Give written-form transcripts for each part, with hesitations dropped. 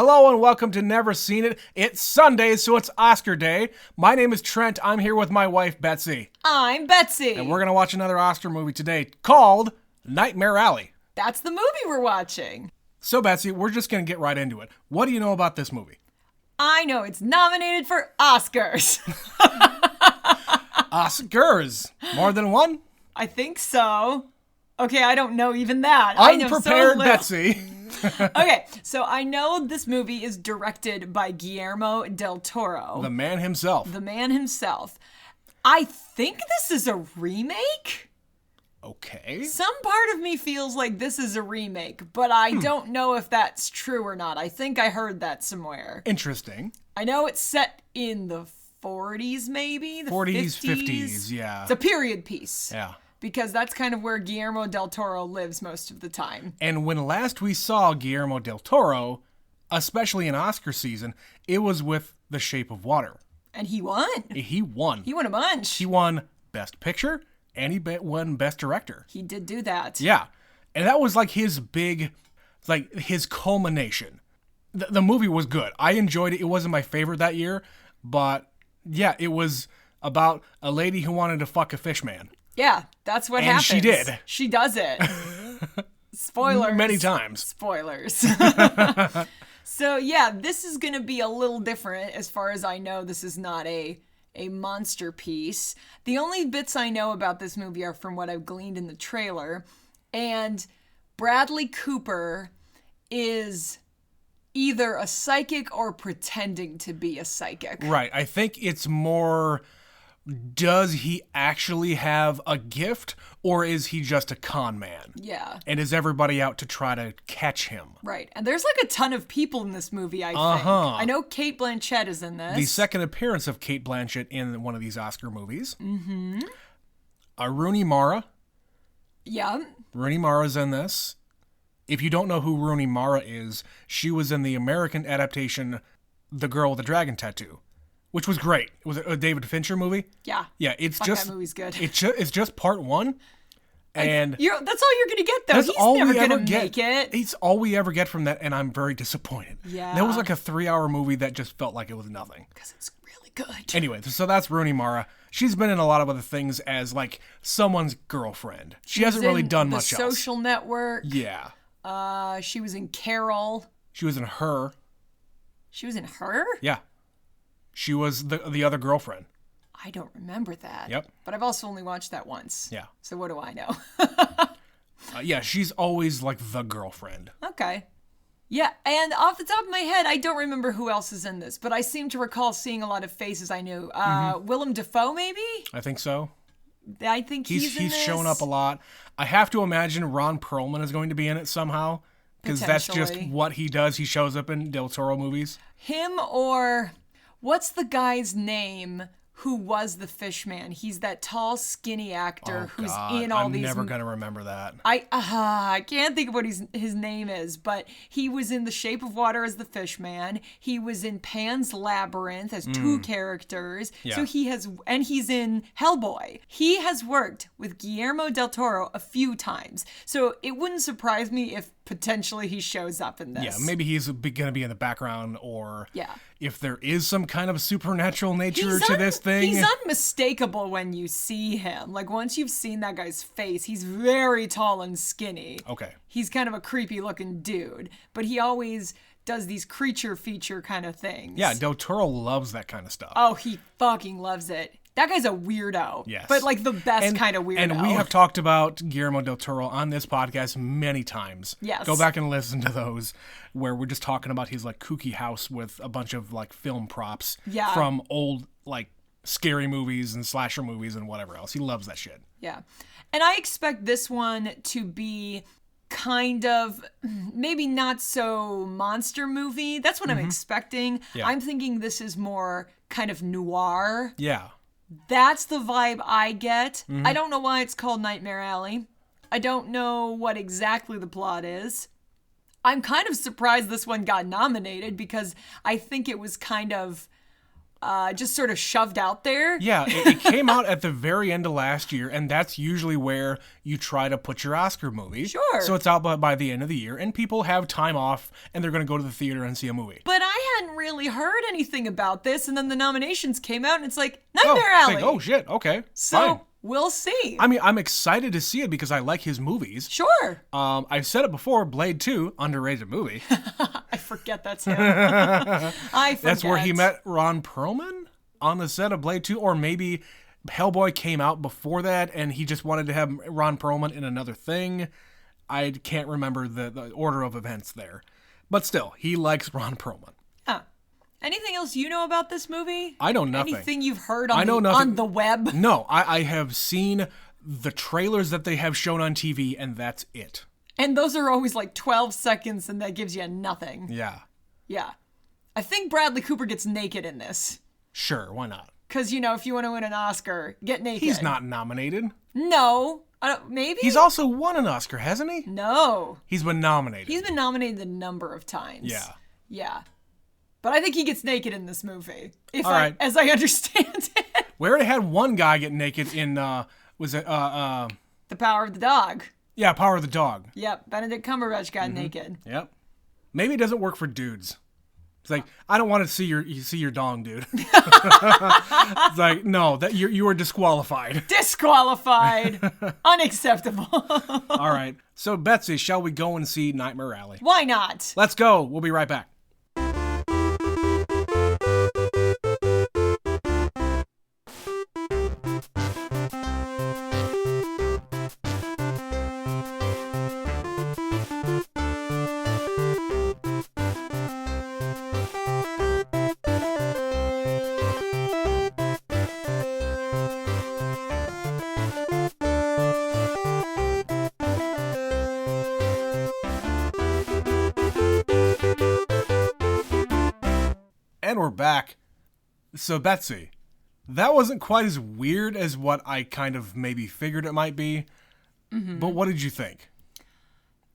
Hello and welcome to Never Seen It. It's Sunday, so it's Oscar Day. My name is Trent. I'm here with my wife, Betsy. I'm Betsy. And we're going to watch another Oscar movie today called Nightmare Alley. That's the movie we're watching. So, Betsy, we're just going to get right into it. What do you know about this movie? I know it's nominated for Oscars. Oscars. More than one? I think so. Okay, I don't know even that. Unprepared I know so Betsy. Okay, so I know this movie is directed by Guillermo del Toro. The man himself. The man himself. I think this is a remake? Okay. Some part of me feels like this is a remake, but I don't know if that's true or not. I think I heard that somewhere. Interesting. I know it's set in the 40s, maybe? The 40s, 50s, yeah. It's a period piece. Yeah. Because that's kind of where Guillermo del Toro lives most of the time. And when last we saw Guillermo del Toro, especially in Oscar season, it was with The Shape of Water. And he won. He won. He won a bunch. He won Best Picture, and he won Best Director. He did do that. Yeah. And that was like his big, like his culmination. The movie was good. I enjoyed it. It wasn't my favorite that year, but yeah, it was about a lady who wanted to fuck a fish man. Yeah, that's what happens. And she did. She does it. Spoilers. Many times. Spoilers. So yeah, this is going to be a little different. As far as I know, this is not a monster piece. The only bits I know about this movie are from what I've gleaned in the trailer. And Bradley Cooper is either a psychic or pretending to be a psychic. Right. I think it's more, does he actually have a gift, or is he just a con man? Yeah. And is everybody out to try to catch him? Right. And there's like a ton of people in this movie, I think. I know Cate Blanchett is in this. The second appearance of Cate Blanchett in one of these Oscar movies. Mm-hmm. Rooney Mara. Yeah. Rooney Mara's in this. If you don't know who Rooney Mara is, she was in the American adaptation The Girl with the Dragon Tattoo, which was great. It was a David Fincher movie. Yeah. Yeah, it's Fuck, just that movie's good. It's just part one, and that's all you're gonna get though. that's He's all never we gonna ever get. make it. It's all we ever get from that, and I'm very disappointed. Yeah. That was like a 3-hour movie that just felt like it was nothing. Because it's really good. Anyway, so that's Rooney Mara. She's been in a lot of other things as like someone's girlfriend. She hasn't really done much else. The Social Network. Yeah. She was in Carol. She was in Her. She was in Her? Yeah. She was the other girlfriend. I don't remember that. Yep. But I've also only watched that once. Yeah. So what do I know? Yeah, she's always like the girlfriend. Okay. Yeah, and off the top of my head, I don't remember who else is in this, but I seem to recall seeing a lot of faces I knew. Willem Dafoe, maybe? I think so. I think he's in this. shown up a lot. I have to imagine Ron Perlman is going to be in it somehow, because that's just what he does. He shows up in Del Toro movies. Him or what's the guy's name who was the fish man? He's that tall, skinny actor who's in all these. I'm never gonna remember that. I can't think of what his name is, but he was in The Shape of Water as the fish man. He was in Pan's Labyrinth as two characters. Yeah. So he's in Hellboy. He has worked with Guillermo del Toro a few times. So it wouldn't surprise me if potentially he shows up in this. Yeah, maybe he's gonna be in the background, or yeah. If there is some kind of supernatural nature to this thing. He's unmistakable when you see him. Like, once you've seen that guy's face, he's very tall and skinny. Okay. He's kind of a creepy looking dude, but he always does these creature feature kind of things. Yeah, Del Toro loves that kind of stuff. Oh, he fucking loves it. That guy's a weirdo. Yes. But like the best kind of weirdo. And we have talked about Guillermo del Toro on this podcast many times. Yes. Go back and listen to those where we're just talking about his like kooky house with a bunch of like film props from old like scary movies and slasher movies and whatever else. He loves that shit. Yeah. And I expect this one to be kind of maybe not so monster movie. That's what I'm expecting. Yeah. I'm thinking this is more kind of noir. Yeah. That's the vibe I get. I don't know why it's called Nightmare Alley. I don't know what exactly the plot is. I'm kind of surprised this one got nominated because I think it was kind of just sort of shoved out there. Yeah, it came out at the very end of last year, and that's usually where you try to put your Oscar movie. Sure. So it's out by the end of the year, and people have time off, and they're going to go to the theater and see a movie. But I hadn't really heard anything about this, and then the nominations came out, and it's like, Nightmare Alley. Like, oh, shit, okay, so fine. We'll see. I mean, I'm excited to see it because I like his movies. Sure. I've said it before, Blade 2, underrated movie. I forget that's him. I forget. That's where he met Ron Perlman on the set of Blade 2, or maybe Hellboy came out before that and he just wanted to have Ron Perlman in another thing. I can't remember the order of events there. But still, he likes Ron Perlman. Huh. Anything else you know about this movie? I know nothing. Anything you've heard on, nothing. On the web? No, I have seen the trailers that they have shown on TV, and that's it. And those are always like 12 seconds, and that gives you nothing. Yeah. Yeah. I think Bradley Cooper gets naked in this. Sure, why not? Because, if you want to win an Oscar, get naked. He's not nominated. No. Maybe? He's also won an Oscar, hasn't he? No. He's been nominated. He's been nominated a number of times. Yeah. Yeah. But I think he gets naked in this movie. As I understand it. We already had one guy get naked in, was it, The Power of the Dog. Yeah, Power of the Dog. Yep, Benedict Cumberbatch got naked. Yep. Maybe it doesn't work for dudes. It's like, I don't want to see your dong, dude. It's like, no, that you are disqualified. Disqualified. Unacceptable. All right. So, Betsy, shall we go and see Nightmare Alley? Why not? Let's go. We'll be right back. And we're back. So, Betsy, that wasn't quite as weird as what I kind of maybe figured it might be. Mm-hmm. But what did you think?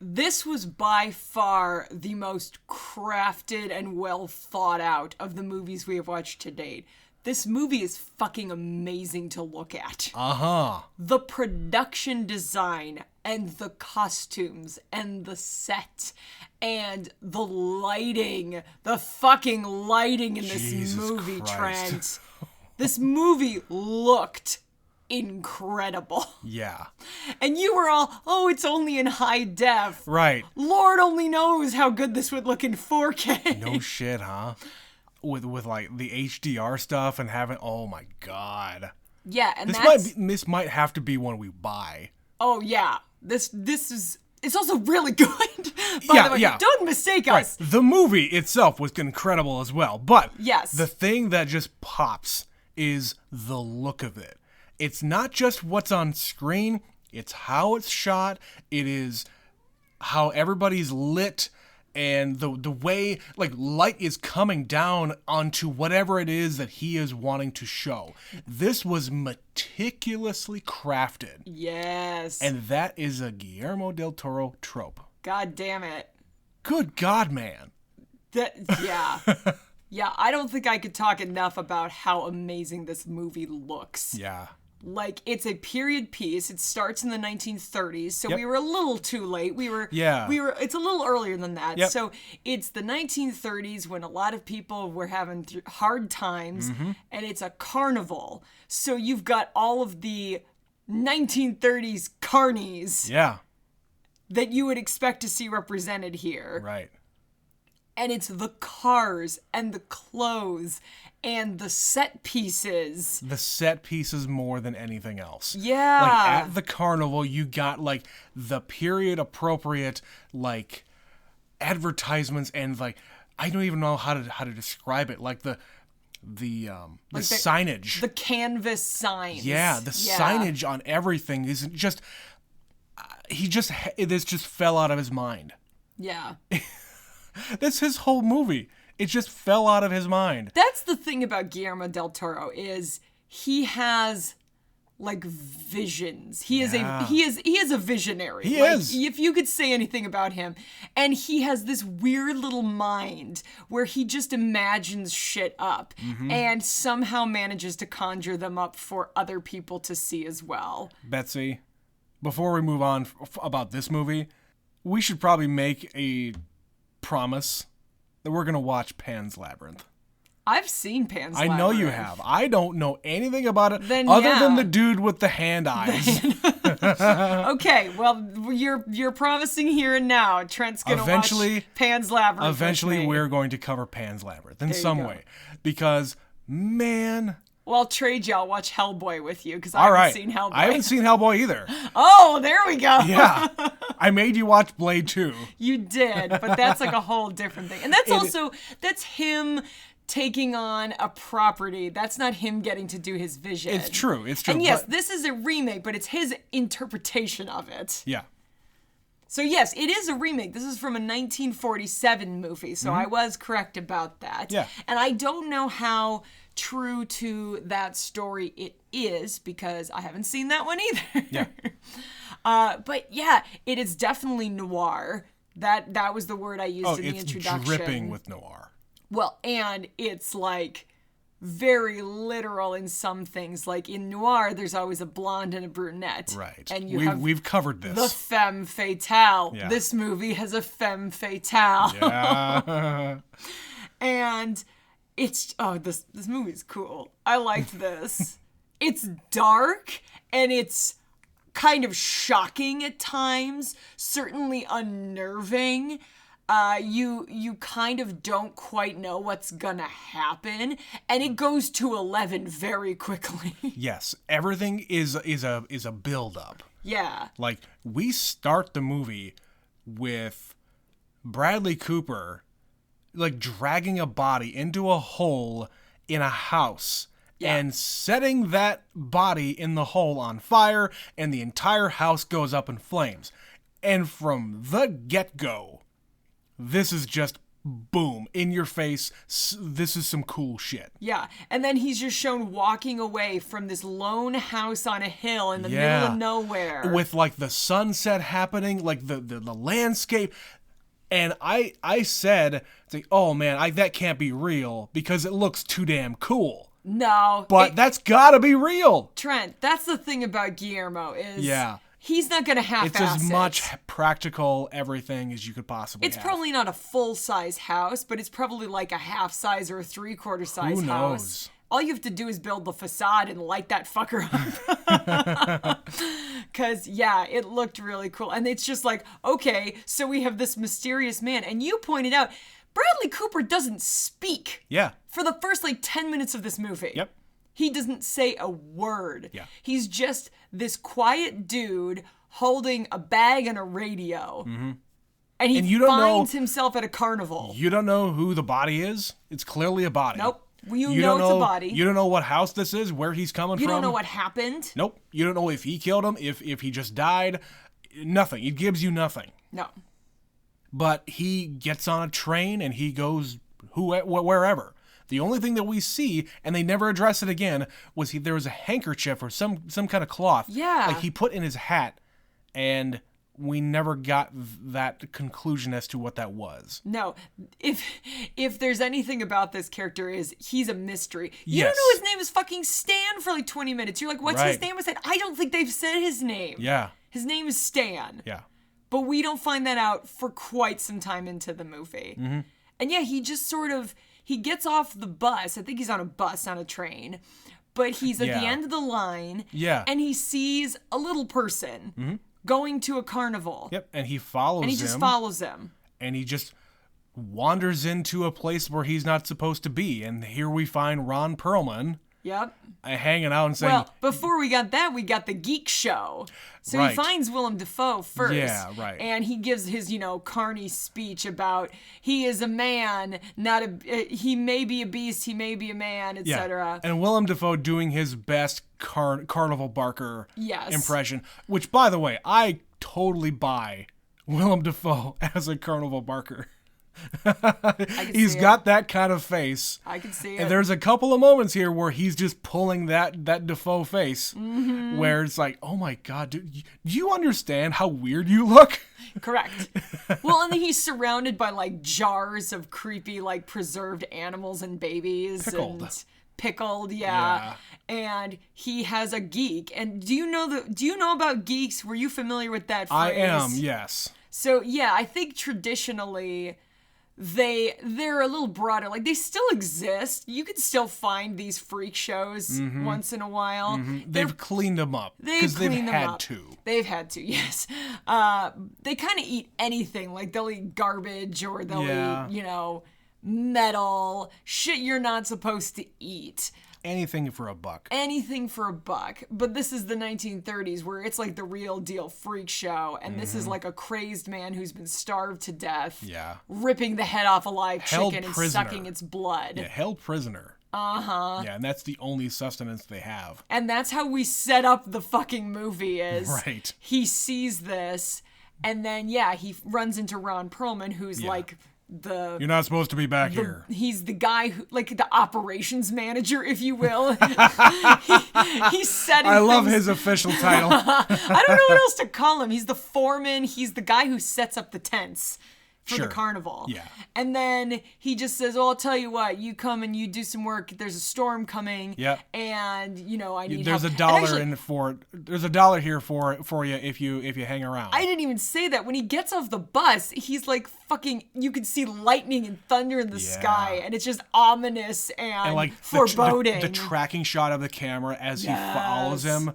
This was by far the most crafted and well thought out of the movies we have watched to date. This movie is fucking amazing to look at. Uh-huh. The production design and the costumes and the set and the lighting, the fucking lighting in this Jesus movie, Christ. Trent. This movie looked incredible. Yeah. And you were all, oh, it's only in high def. Right. Lord only knows how good this would look in 4K. No shit, huh? With like the HDR stuff and having, oh my god. Yeah, and this might have to be one we buy. Oh yeah. This is, it's also really good. By the way, don't mistake us. The movie itself was incredible as well, but yes, the thing that just pops is the look of it. It's not just what's on screen, it's how it's shot, it is how everybody's lit, and the way like light is coming down onto whatever it is that he is wanting to show. This was meticulously crafted. Yes. And that is a Guillermo del Toro trope. God damn it. Good God, man. Yeah. Yeah, I don't think I could talk enough about how amazing this movie looks. Yeah. Like, it's a period piece. It starts in the 1930s, so Yep. we were a little too late. It's a little earlier than that. Yep. So it's the 1930s when a lot of people were having hard times, and it's a carnival. So you've got all of the 1930s carnies that you would expect to see represented here. Right. And it's the cars and the clothes and the set pieces. The set pieces more than anything else. Yeah. Like at the carnival, you got like the period appropriate like advertisements and like I don't even know how to describe it. Like the signage. The canvas signs. Yeah, the signage on everything isn't just this just fell out of his mind. Yeah. That's his whole movie. It just fell out of his mind. That's the thing about Guillermo del Toro is he has like visions. He is Yeah. he is a visionary. He like, is. If you could say anything about him. And he has this weird little mind where he just imagines shit up and somehow manages to conjure them up for other people to see as well. Betsy, before we move on about this movie, we should probably make a promise that we're going to watch Pan's Labyrinth. I've seen Pan's I Labyrinth. know you have. I don't know anything about it Then, other yeah. than the dude with the hand eyes. Okay, well, you're promising here and now. Trent's gonna watch Pan's Labyrinth. Eventually, with me. we're going to cover Pan's Labyrinth in There you some go. way. Because, man... Well, I'll trade you. I'll watch Hellboy with you because I All haven't right. seen Hellboy. I haven't seen Hellboy either. Oh, there we go. Yeah. I made you watch Blade 2. You did, but that's like a whole different thing. And that's him taking on a property. That's not him getting to do his vision. It's true. And yes, this is a remake, but it's his interpretation of it. Yeah. So yes, it is a remake. This is from a 1947 movie, so I was correct about that. Yeah. And I don't know how true to that story it is because I haven't seen that one either. Yeah. But yeah, it is definitely noir. That was the word I used in the introduction. It's dripping with noir. Well, and it's like very literal in some things. Like in noir, there's always a blonde and a brunette. Right. And we've covered this. the femme fatale. Yeah. This movie has a femme fatale. Yeah. And it's this movie is cool. I liked this. It's dark and it's kind of shocking at times, certainly unnerving. You kind of don't quite know what's gonna happen, and it goes to 11 very quickly. Yes. Everything is a build up. Yeah. Like, we start the movie with Bradley Cooper, like, dragging a body into a hole in a house and setting that body in the hole on fire, and the entire house goes up in flames. And from the get-go, this is just boom, in your face. This is some cool shit. Yeah, and then he's just shown walking away from this lone house on a hill in the middle of nowhere. With, like, the sunset happening, like, the landscape. And I said, it's like, oh, man, that can't be real because it looks too damn cool. No. But that's gotta be real. Trent, that's the thing about Guillermo is he's not going to half-ass It's as much practical everything as you could possibly It's have. probably not a full-size house, but it's probably like a half-size or a three-quarter-size Who house. knows? All you have to do is build the facade and light that fucker up. Because, yeah, it looked really cool. And it's just like, okay, so we have this mysterious man. And you pointed out, Bradley Cooper doesn't speak. Yeah. For the first, 10 minutes of this movie. Yep. He doesn't say a word. Yeah. He's just this quiet dude holding a bag and a radio. Mm-hmm. And he finds himself at a carnival. You don't know who the body is? It's clearly a body. Nope. You know it's a body. You don't know what house this is, where he's coming from. You don't know what happened. Nope. You don't know if he killed him, if he just died. Nothing. It gives you nothing. No. But he gets on a train and he goes wherever. The only thing that we see, and they never address it again, was there was a handkerchief or some kind of cloth. Yeah. Like he put in his hat, and we never got that conclusion as to what that was. No. If there's anything about this character is he's a mystery. You Yes. don't know his name is fucking Stan for 20 minutes. You're like, what's his Right. name? I don't think they've said his name. Yeah. His name is Stan. Yeah. But we don't find that out for quite some time into the movie. Mm-hmm. And yeah, he just sort of, he gets off the bus. I think he's on a bus, on a train. But he's at the end of the line. Yeah. And he sees a little person going to a carnival. Yep. And he follows him. And he just follows him. And he just wanders into a place where he's not supposed to be. And here we find Ron Perlman. Yep. Hanging out and saying... Well, before we got that, we got the Geek Show. So Right. he finds Willem Dafoe first. Yeah, right. And he gives his, carny speech about he is a man, he may be a beast, he may be a man, etc. And Willem Dafoe doing his best Carnival Barker Yes. impression. Which, by the way, I totally buy Willem Dafoe as a Carnival Barker. He's got that kind of face. I can see it. And there's a couple of moments here where he's just pulling that Defoe face, where it's like, oh my God, dude, do you understand how weird you look? Correct. Well, and then he's surrounded by like jars of creepy, like preserved animals and babies. Pickled, yeah. And he has a geek. And do you know about geeks? Were you familiar with that phrase? I am, yes. So yeah, I think traditionally they're a little broader. Like they still exist. You can still find these freak shows once in a while. They've cleaned them up because they've had to. They've had to, yes. They kind of eat anything. Like they'll eat garbage or they'll eat, metal, shit you're not supposed to eat. Anything for a buck. Anything for a buck. But this is the 1930s where it's like the real deal freak show. And this is like a crazed man who's been starved to death. Yeah. Ripping the head off a live Held chicken and prisoner. sucking its blood. Yeah, held prisoner. Uh-huh. Yeah, and that's the only sustenance they have. And that's how we set up the fucking movie is. Right. He sees this and then, he runs into Ron Perlman who's like... You're not supposed to be back here. He's the guy who, like the operations manager, if you will. He's setting. I love his official title. I don't know what else to call him. He's the foreman. He's the guy who sets up the tents for the carnival. Yeah. And then he just says, "Oh, I'll tell you what. You come and you do some work. There's a storm coming. Yeah. And I need There's help." a dollar in for it. There's a dollar here for you if you hang around. I didn't even say that. When he gets off the bus, he's like fucking. You can see lightning and thunder in the sky, and it's just ominous and like foreboding. The tracking shot of the camera as he follows him.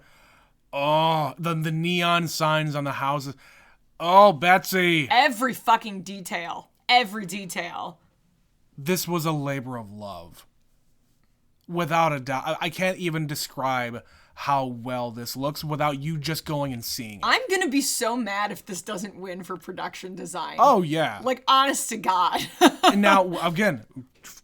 Oh, the neon signs on the houses. Oh, Betsy. Every fucking detail. Every detail. This was a labor of love. Without a doubt. I can't even describe how well this looks without you just going and seeing it. I'm going to be so mad if this doesn't win for production design. Oh, yeah. Like, honest to God. And now, again,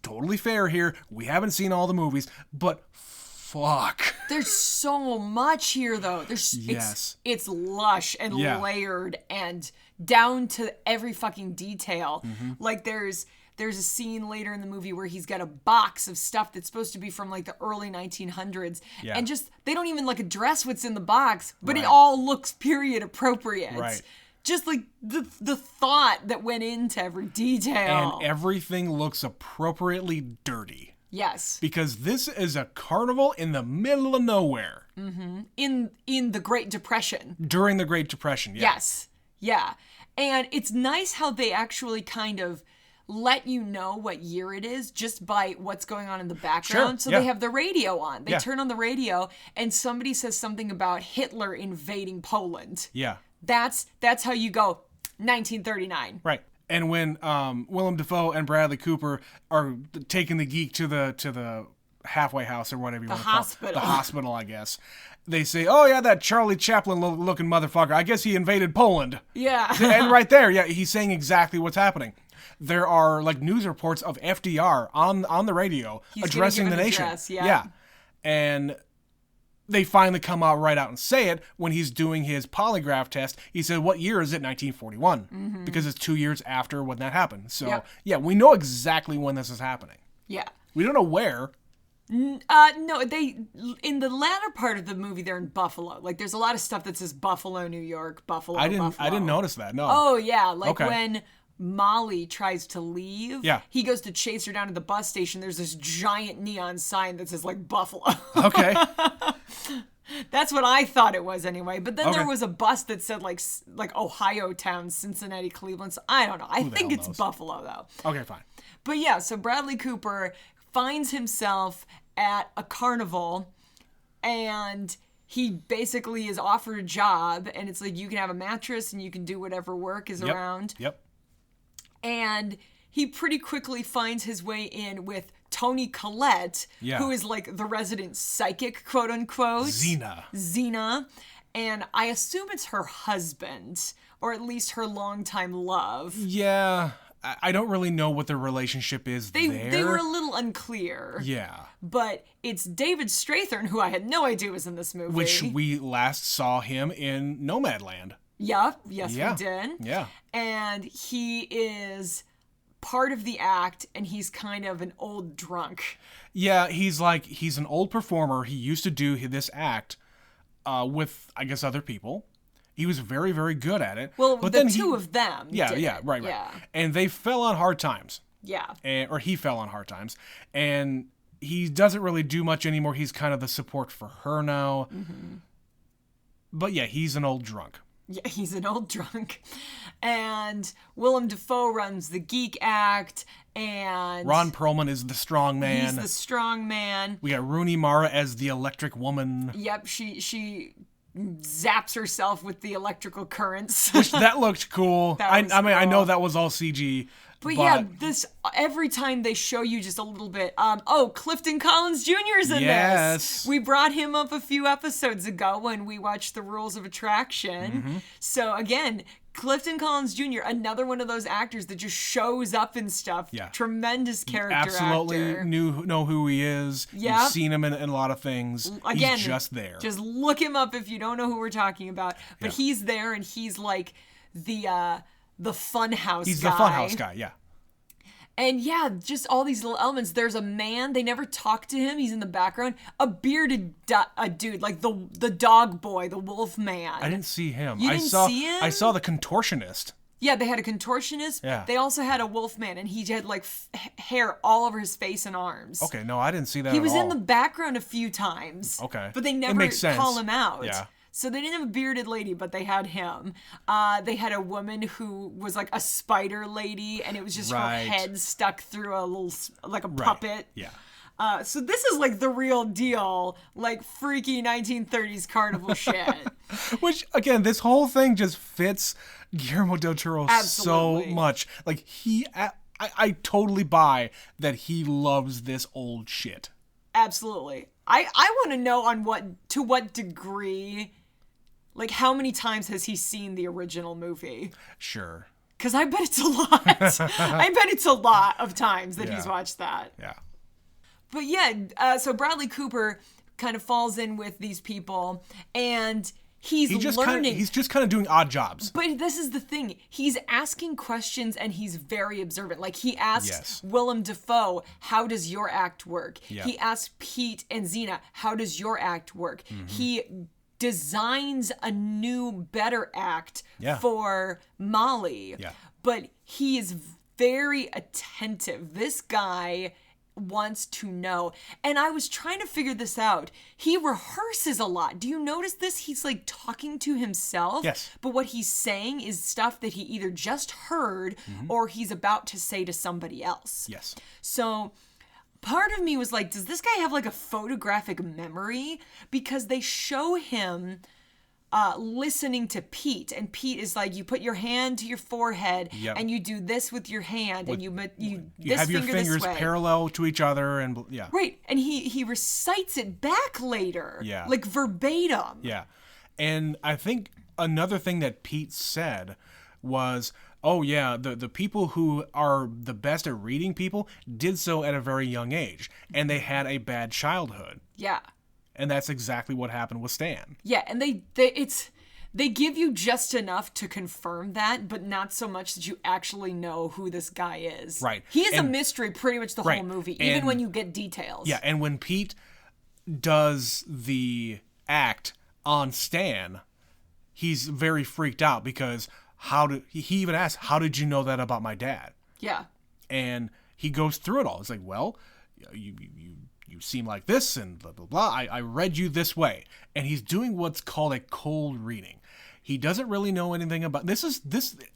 totally fair here. We haven't seen all the movies, but fuck. There's so much here, though. It's lush and layered and down to every fucking detail. Like there's a scene later in the movie where he's got a box of stuff that's supposed to be from like the early 1900s, and just they don't even like address what's in the box, but it all looks period appropriate. Right. Just like the thought that went into every detail. And everything looks appropriately dirty. Yes. Because this is a carnival in the middle of nowhere. In the Great Depression. During the Great Depression, yeah. Yes. Yeah. And it's nice how they actually kind of let you know what year it is just by what's going on in the background. Sure, so they have the radio on. They turn on the radio and somebody says something about Hitler invading Poland. Yeah. That's how you go 1939. Right. And when Willem Dafoe and Bradley Cooper are taking the geek to the halfway house or whatever you want to call it. The hospital, I guess. They say, oh, yeah, that Charlie Chaplin-looking motherfucker. I guess he invaded Poland. Yeah. And right there, he's saying exactly what's happening. There are, like, news reports of FDR on the radio addressing the nation. Yeah. And they finally come out and say it when he's doing his polygraph test. He said, what year is it? 1941. Because it's 2 years after when that happened. So, we know exactly when this is happening. Yeah. We don't know where. No, they in the latter part of the movie they're in Buffalo. Like there's a lot of stuff that says Buffalo, New York, Buffalo. I didn't notice that. No. Oh yeah, like when Molly tries to leave, he goes to chase her down to the bus station. There's this giant neon sign that says like Buffalo. Okay. That's what I thought it was anyway. But then there was a bus that said like Ohio town, Cincinnati, Cleveland. So I don't know. I think it's Buffalo though. Okay, fine. But yeah, so Bradley Cooper finds himself at a carnival and he basically is offered a job and it's like you can have a mattress and you can do whatever work is around. Yep. And he pretty quickly finds his way in with Toni Collette, who is like the resident psychic, quote unquote. Xena. And I assume it's her husband, or at least her longtime love. Yeah. I don't really know what their relationship is there. They were a little unclear. Yeah. But it's David Strathern, who I had no idea was in this movie. Which we last saw him in Nomadland. Yep. Yes, we did. Yeah. And he is part of the act, and he's kind of an old drunk. Yeah, he's an old performer. He used to do this act with, I guess, other people. He was very, very good at it. Well, but the two of them. Right. Yeah. And they fell on hard times. Yeah. Or he fell on hard times. And he doesn't really do much anymore. He's kind of the support for her now. Mm-hmm. But yeah, he's an old drunk. Yeah, he's an old drunk. And Willem Dafoe runs the geek act, and Ron Perlman is the strong man. He's the strong man. We got Rooney Mara as the electric woman. Yep, she zaps herself with the electrical currents. Which that looked cool. I mean, cool. I know that was all CG. But yeah, this every time they show you just a little bit. Clifton Collins Jr. is in this. We brought him up a few episodes ago when we watched The Rules of Attraction. Mm-hmm. So again, Clifton Collins Jr., another one of those actors that just shows up and stuff. Yeah. Tremendous character Absolutely actor. know who he is. Yep. You've seen him in a lot of things. Again, he's just there. Just look him up if you don't know who we're talking about. But he's there, and he's like the funhouse guy. He's the funhouse guy, yeah. And yeah, just all these little elements. There's a man. They never talk to him. He's in the background. A bearded dude, like the dog boy, the wolf man. I didn't see him. You didn't see him? I saw the contortionist. Yeah, they had a contortionist. Yeah. They also had a wolf man, and he had like hair all over his face and arms. Okay, no, I didn't see that He at was all. in the background a few times. Okay. But they never call him out. Yeah. So they didn't have a bearded lady, but they had him. They had a woman who was like a spider lady, and it was just her head stuck through a little, like a puppet. Yeah. So this is like the real deal, like freaky 1930s carnival shit. Which, again, this whole thing just fits Guillermo del Toro so much. Like, I totally buy that he loves this old shit. Absolutely. I want to know to what degree... Like, how many times has he seen the original movie? Sure. Because I bet it's a lot. I bet it's a lot of times that he's watched that. Yeah. But yeah, so Bradley Cooper kind of falls in with these people, and he's learning. He's just kind of doing odd jobs. But this is the thing. He's asking questions, and he's very observant. Like, he asks Willem Dafoe, how does your act work? Yeah. He asks Pete and Xena, how does your act work? Mm-hmm. He designs a new, better act for Molly. Yeah. But he is very attentive. This guy wants to know. And I was trying to figure this out. He rehearses a lot. Do you notice this? He's like talking to himself. Yes. But what he's saying is stuff that he either just heard or he's about to say to somebody else. Yes. So part of me was like, does this guy have like a photographic memory? Because they show him listening to Pete, and Pete is like, you put your hand to your forehead and you do this with your hand, and you this have your fingers parallel to each other, and right, and he recites it back later, like verbatim. Yeah. And I think another thing that Pete said was, oh yeah, the people who are the best at reading people did so at a very young age, and they had a bad childhood. Yeah. And that's exactly what happened with Stan. Yeah, and they give you just enough to confirm that, but not so much that you actually know who this guy is. Right. He is a mystery pretty much the whole movie, even when you get details. Yeah, and when Pete does the act on Stan, he's very freaked out because he even asks, how did you know that about my dad? Yeah. And he goes through it all. It's like, well, you seem like this and blah, blah, blah. I read you this way. And he's doing what's called a cold reading. He doesn't really know anything about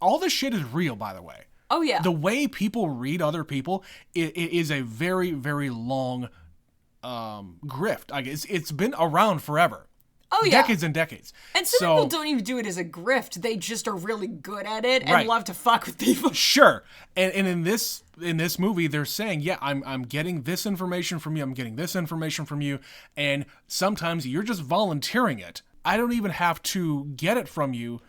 all this shit is real, by the way. Oh, yeah. The way people read other people, it is a very, very long grift. I guess it's been around forever. Oh, yeah. Decades and decades. And some people don't even do it as a grift. They just are really good at it and love to fuck with people. Sure. And in this movie, they're saying, yeah, I'm getting this information from you. I'm getting this information from you. And sometimes you're just volunteering it. I don't even have to get it from you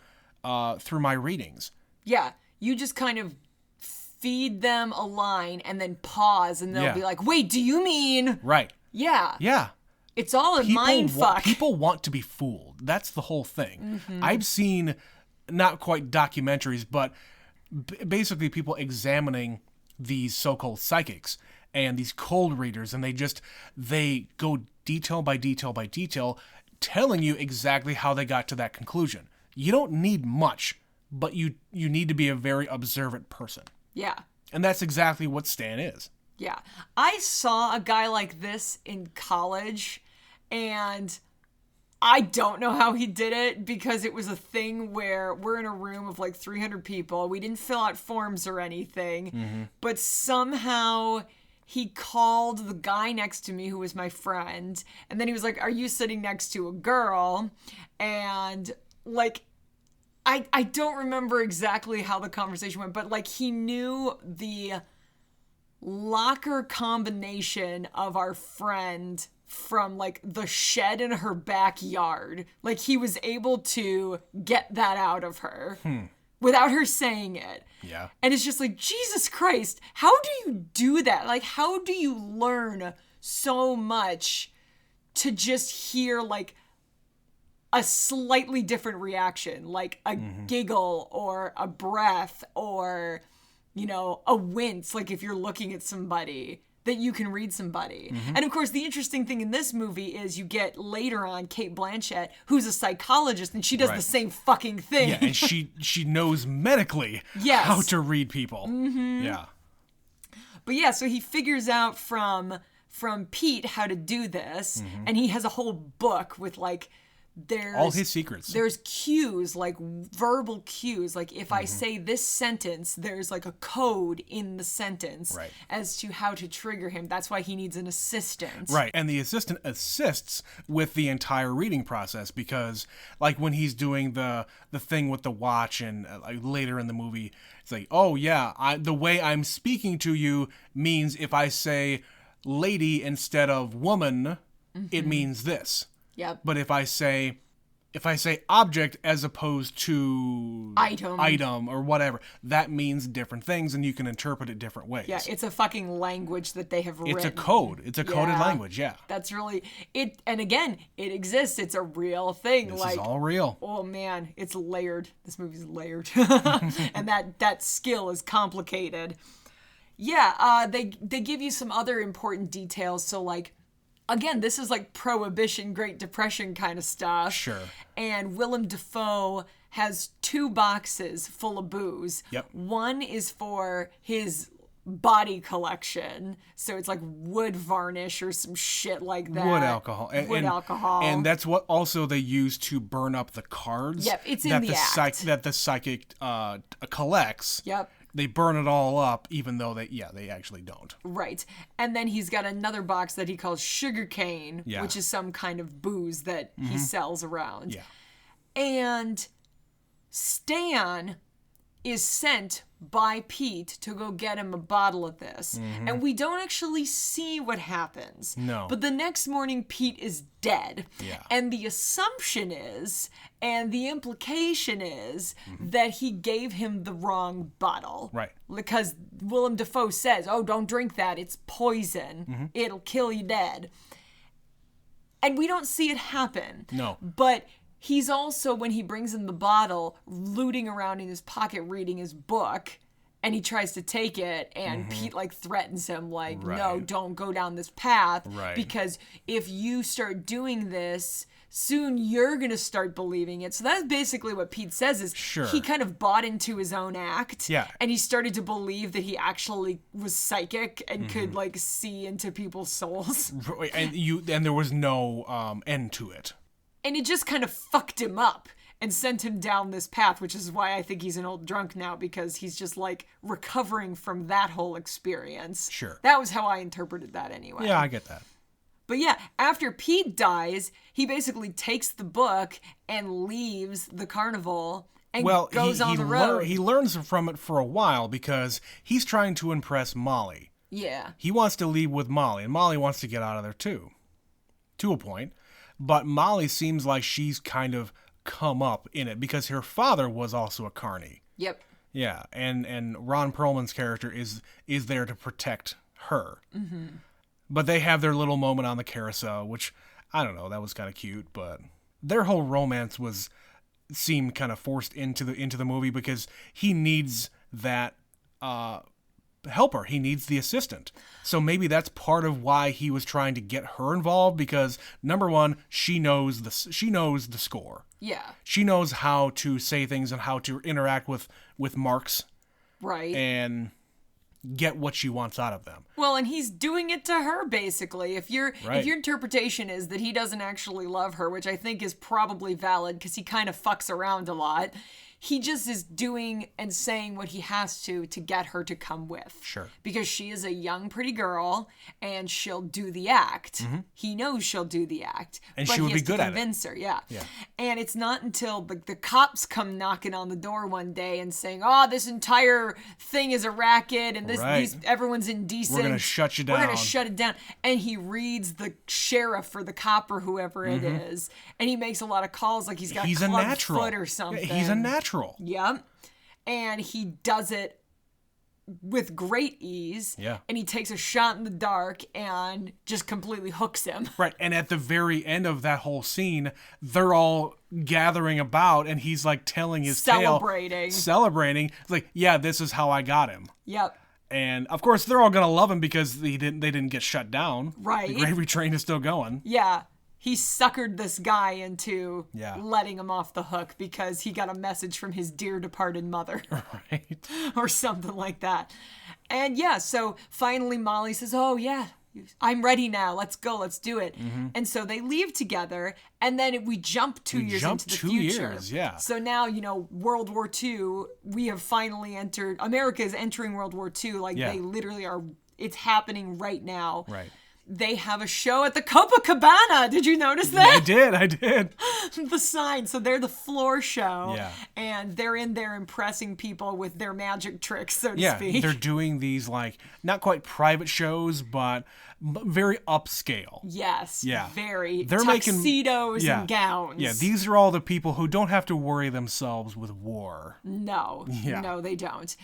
through my readings. Yeah. You just kind of feed them a line and then pause, and they'll be like, wait, do you mean? Right. Yeah. Yeah. It's all a mind fuck. People want to be fooled. That's the whole thing. Mm-hmm. I've seen, not quite documentaries, but basically people examining these so-called psychics and these cold readers, and they go detail by detail by detail, telling you exactly how they got to that conclusion. You don't need much, but you need to be a very observant person. Yeah. And that's exactly what Stan is. Yeah. I saw a guy like this in college, and I don't know how he did it, because it was a thing where we're in a room of like 300 people. We didn't fill out forms or anything, but somehow he called the guy next to me, who was my friend, and then he was like, "Are you sitting next to a girl?" And like, I don't remember exactly how the conversation went, but like, he knew the locker combination of our friend from like the shed in her backyard. Like, he was able to get that out of her without her saying it. Yeah. And it's just like, Jesus Christ, how do you do that? Like, how do you learn so much to just hear like a slightly different reaction, like a giggle or a breath or, you know, a wince, like if you're looking at somebody, that you can read somebody. And of course, the interesting thing in this movie is you get later on Cate Blanchett, who's a psychologist, and she does the same fucking thing. Yeah, and she knows medically how to read people. Yeah. But yeah, so he figures out from Pete how to do this, and he has a whole book with like, there's all his secrets. There's cues, like verbal cues. Like, if I say this sentence, there's like a code in the sentence as to how to trigger him. That's why he needs an assistant. Right. And the assistant assists with the entire reading process, because like when he's doing the thing with the watch, and like later in the movie, it's like, oh yeah, the way I'm speaking to you means if I say lady instead of woman, it means this. Yep. But if I say object as opposed to item or whatever, that means different things, and you can interpret it different ways. Yeah, it's a fucking language that they have written. It's a code. It's a coded language, yeah. That's really it. And again, it exists. It's a real thing. This is all real. Oh man, it's layered. This movie's layered. And that skill is complicated. Yeah, they give you some other important details. So like, again, this is like Prohibition, Great Depression kind of stuff. Sure. And Willem Dafoe has 2 boxes full of booze. Yep. One is for his body collection. So it's like wood varnish or some shit like that. Wood alcohol. Alcohol. And that's what also they use to burn up the cards. Yep, it's in the act. That the psychic collects. Yep. They burn it all up, even though they actually don't. Right. And then he's got another box that he calls sugarcane, Yeah. which is some kind of booze that he sells around. Yeah. And Stan is sent by Pete to go get him a bottle of this. And we don't actually see what happens. No. But the next morning, Pete is dead. Yeah. And the assumption is, and the implication is, that he gave him the wrong bottle. Right. Because Willem Dafoe says, oh, don't drink that. It's poison. It'll kill you dead. And we don't see it happen. No. But he's also, when he brings in the bottle, looting around in his pocket reading his book, and he tries to take it, and Pete like threatens him, like, no, don't go down this path, because if you start doing this, soon you're gonna start believing it. So that's basically what Pete says, is he kind of bought into his own act, and he started to believe that he actually was psychic and could like see into people's souls. And there was no end to it. And it just kind of fucked him up and sent him down this path, which is why I think he's an old drunk now, because he's just like recovering from that whole experience. Sure. That was how I interpreted that anyway. Yeah, I get that. But yeah, after Pete dies, he basically takes the book and leaves the carnival and goes on the road. He learns from it for a while because he's trying to impress Molly. Yeah. He wants to leave with Molly, and Molly wants to get out of there too. To a point. But Molly seems like she's kind of come up in it because her father was also a carny. Yep. Yeah, and Ron Perlman's character is there to protect her. But they have their little moment on the carousel, which, I don't know, that was kind of cute, but their whole romance seemed kind of forced into the movie because he needs that helper. He needs the assistant. So maybe that's part of why he was trying to get her involved, because number one, she knows the score. Yeah. She knows how to say things and how to interact with marks. Right. And get what she wants out of them. Well, and he's doing it to her, basically. If your interpretation is that he doesn't actually love her, which I think is probably valid because he kind of fucks around a lot, he just is doing and saying what he has to get her to come with. Sure. Because she is a young, pretty girl, and she'll do the act. Mm-hmm. He knows she'll do the act. And but she would he be has good to at it. convince her, yeah. Yeah. And it's not until the cops come knocking on the door one day and saying, "Oh, this entire thing is a racket, and everyone's indecent. We're going to shut you down. We're going to shut it down." And he reads the sheriff or the cop or whoever it is, and he makes a lot of calls like he's got club foot or something. He's a natural. Yep. And he does it with great ease. Yeah. And he takes a shot in the dark and just completely hooks him. Right. And at the very end of that whole scene, they're all gathering about, and he's like telling his tale. Celebrating. It's like, yeah, this is how I got him. Yep. And of course, they're all gonna love him because they didn't get shut down. Right. The gravy train is still going. Yeah. He suckered this guy into Yeah. letting him off the hook because he got a message from his dear departed mother. Right. Or something like that. And yeah, so finally Molly says, "Oh yeah, I'm ready now. Let's go. Let's do it." Mm-hmm. And so they leave together, and then we jump 2 years into the future. Yeah. So now, World War II, we have finally entered, America is entering World War II. Like Yeah. they literally are, it's happening right now. Right. They have a show at the Copacabana. Did you notice that? I did. The sign. So they're the floor show. Yeah. And they're in there impressing people with their magic tricks, so to Yeah, speak. they're doing these, like, not quite private shows, but very upscale. Yes. Yeah. Very. They're making tuxedos and gowns. Yeah, these are all the people who don't have to worry themselves with war. No. Yeah. No, they don't.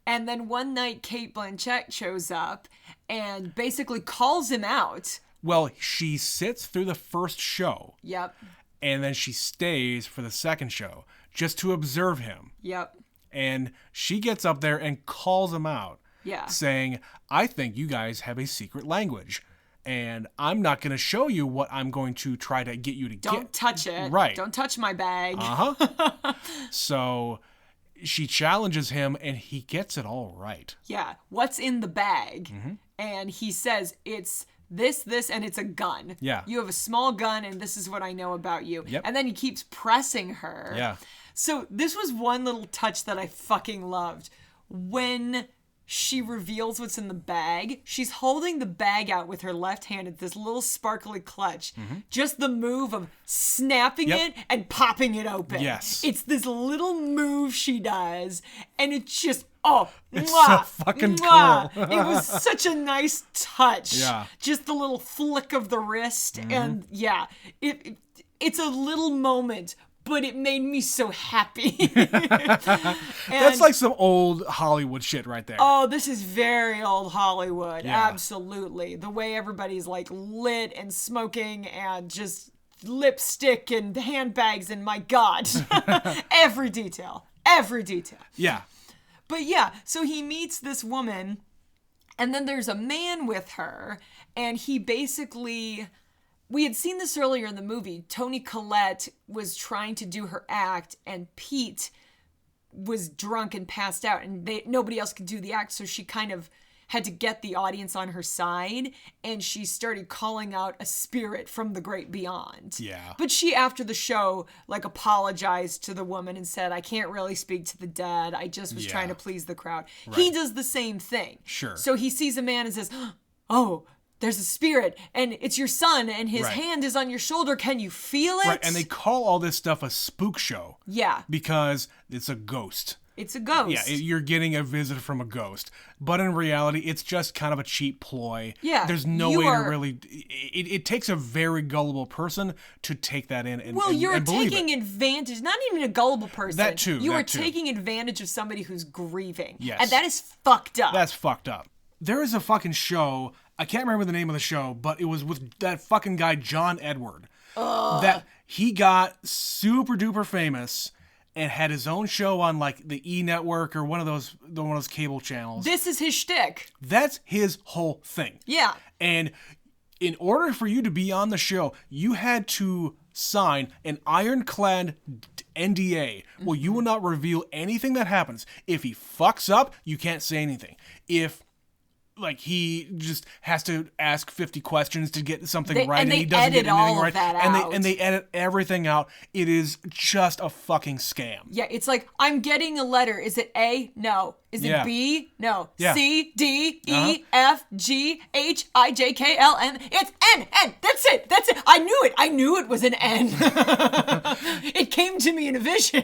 And then one night, Cate Blanchett shows up and basically calls him out. Well, she sits through the first show. Yep. And then she stays for the second show just to observe him. Yep. And she gets up there and calls him out. Yeah. Saying, "I think you guys have a secret language. And I'm not going to show you what I'm going to try to get you to get." Don't touch it. Right. Don't touch my bag. Uh-huh. So she challenges him, and he gets it all right. Yeah. What's in the bag? Mm-hmm. And he says, "It's this, and it's a gun. Yeah. You have a small gun, and this is what I know about you." Yep. And then he keeps pressing her. Yeah. So this was one little touch that I fucking loved. When she reveals what's in the bag, she's holding the bag out with her left hand at this little sparkly clutch. Just the move of snapping Yep. it and popping it open. Yes. It's this little move she does, and it's just, It's mwah, so fucking mwah. cool. It was such a nice touch. Yeah. Just the little flick of the wrist, and yeah, it's a little moment, but it made me so happy. That's like some old Hollywood shit right there. Oh, this is very old Hollywood. Yeah. Absolutely. The way everybody's like lit and smoking and just lipstick and handbags, and my God. Every detail. Yeah. But yeah, so he meets this woman, and then there's a man with her, and he basically... We had seen this earlier in the movie. Toni Collette was trying to do her act, and Pete was drunk and passed out, and nobody else could do the act, so she kind of had to get the audience on her side, and she started calling out a spirit from the great beyond. Yeah. But she, after the show, like, apologized to the woman and said, "I can't really speak to the dead. I just was trying to please the crowd." Right. He does the same thing. Sure. So he sees a man and says, "Oh, there's a spirit, and it's your son, and his hand is on your shoulder. Can you feel it?" Right, and they call all this stuff a spook show. Yeah. Because it's a ghost. It's a ghost. Yeah, you're getting a visit from a ghost. But in reality, it's just kind of a cheap ploy. Yeah. There's no way to really... It takes a very gullible person to take that in and you're and believe taking it. advantage, not even a gullible person. That too. You are taking advantage of somebody who's grieving. Yes. And that is fucked up. That's fucked up. There is a fucking show... I can't remember the name of the show, but it was with that fucking guy, John Edward. That he got super duper famous and had his own show on like the E Network or one of those cable channels. This is his shtick. That's his whole thing. Yeah. And in order for you to be on the show, you had to sign an ironclad NDA where you will not reveal anything that happens. If he fucks up, you can't say anything. If like he just has to ask 50 questions to get something right, and he doesn't get anything right, and they edit everything out. It is just a fucking scam. Yeah, it's like, I'm getting a letter. Is it A? No. Is it B? No. Yeah. C, D, E, F, G, H, I, J, K, L, M. It's N. That's it. I knew it was an N. It came to me in a vision.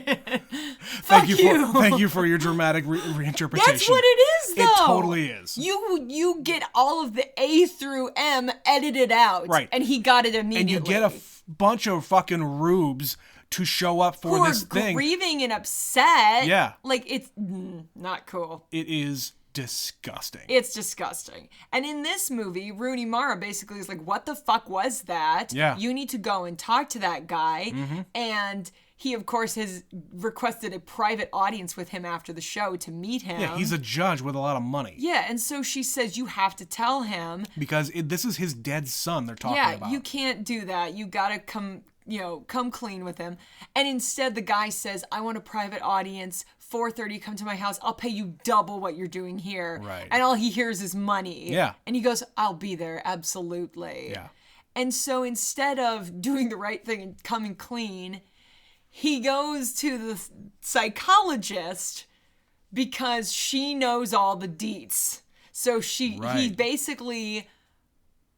Fuck you. Thank you for your dramatic reinterpretation. That's what it is, though. It totally is. You get all of the A through M edited out. Right. And he got it immediately. And you get a bunch of fucking rubes to show up for this thing. Grieving and upset. Yeah. Like, it's not cool. It is disgusting. It's disgusting. And in this movie, Rooney Mara basically is like, what the fuck was that? Yeah. You need to go and talk to that guy. And he, of course, has requested a private audience with him after the show to meet him. Yeah, he's a judge with a lot of money. Yeah, and so she says, you have to tell him. Because this is his dead son they're talking about. Yeah, you can't do that. You gotta come clean with him. And instead the guy says, I want a private audience, 4:30, come to my house. I'll pay you double what you're doing here. Right. And all he hears is money. Yeah. And he goes, I'll be there, absolutely. Yeah. And so instead of doing the right thing and coming clean, he goes to the psychologist because she knows all the deets. So he basically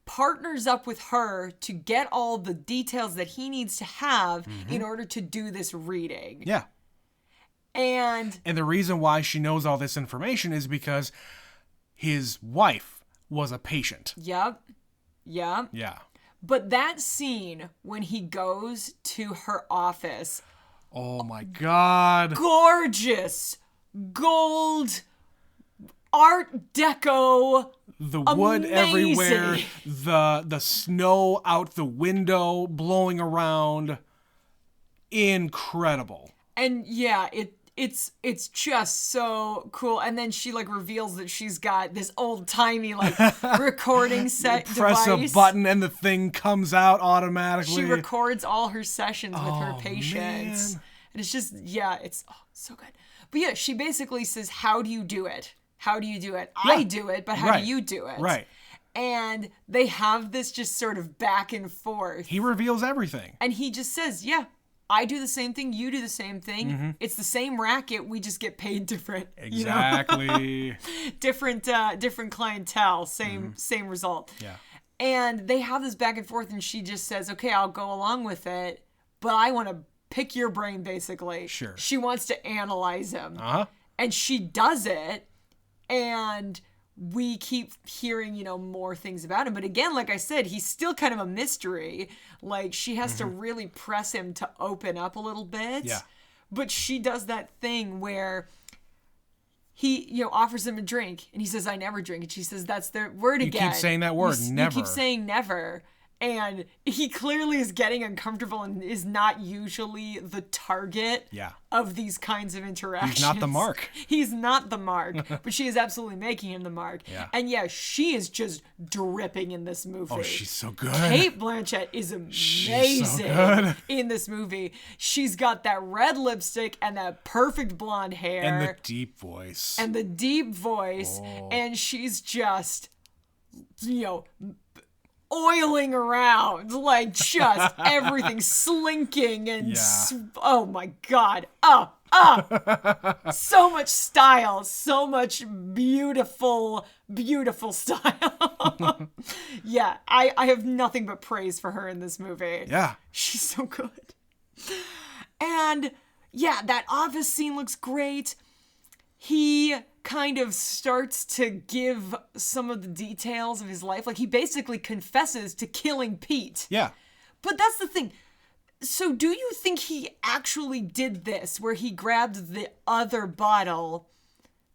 partners up with her to get all the details that he needs to have in order to do this reading. Yeah. And the reason why she knows all this information is because his wife was a patient. Yep. Yeah. But that scene when he goes to her office. Oh my God. Gorgeous. Gold. Art Deco. The wood amazing. Everywhere. The snow out the window blowing around. Incredible. And yeah, it's just so cool. And then she like reveals that she's got this old timey like recording set Press device. a button and the thing comes out automatically. She records all her sessions with her patients. Man. And it's just, it's so good. But yeah, she basically says, how do you do it? How do you do it? I do it, but how do you do it? Right. And they have this just sort of back and forth. He reveals everything. And he just says, I do the same thing, you do the same thing. It's the same racket, we just get paid different. Exactly. Different clientele, same result. Yeah. And they have this back and forth, and she just says, okay, I'll go along with it, but I want to pick your brain, basically. Sure. She wants to analyze him. And she does it, and we keep hearing, more things about him. But again, like I said, he's still kind of a mystery. Like, she has to really press him to open up a little bit. Yeah. But she does that thing where he, offers him a drink, and he says, I never drink. And she says, that's the word again. You keep saying that word, never. You keep saying never. And he clearly is getting uncomfortable and is not usually the target of these kinds of interactions. He's not the mark. He's not the mark, but she is absolutely making him the mark. Yeah. And she is just dripping in this movie. Oh, she's so good. Cate Blanchett is amazing in this movie. She's got that red lipstick and that perfect blonde hair. And the deep voice. And she's just, oiling around, like just everything slinking and oh my God. So much style, so much beautiful style. I have nothing but praise for her in this movie. Yeah. She's so good. And that office scene looks great. He kind of starts to give some of the details of his life. Like, he basically confesses to killing Pete. Yeah. But that's the thing. So do you think he actually did this, where he grabbed the other bottle?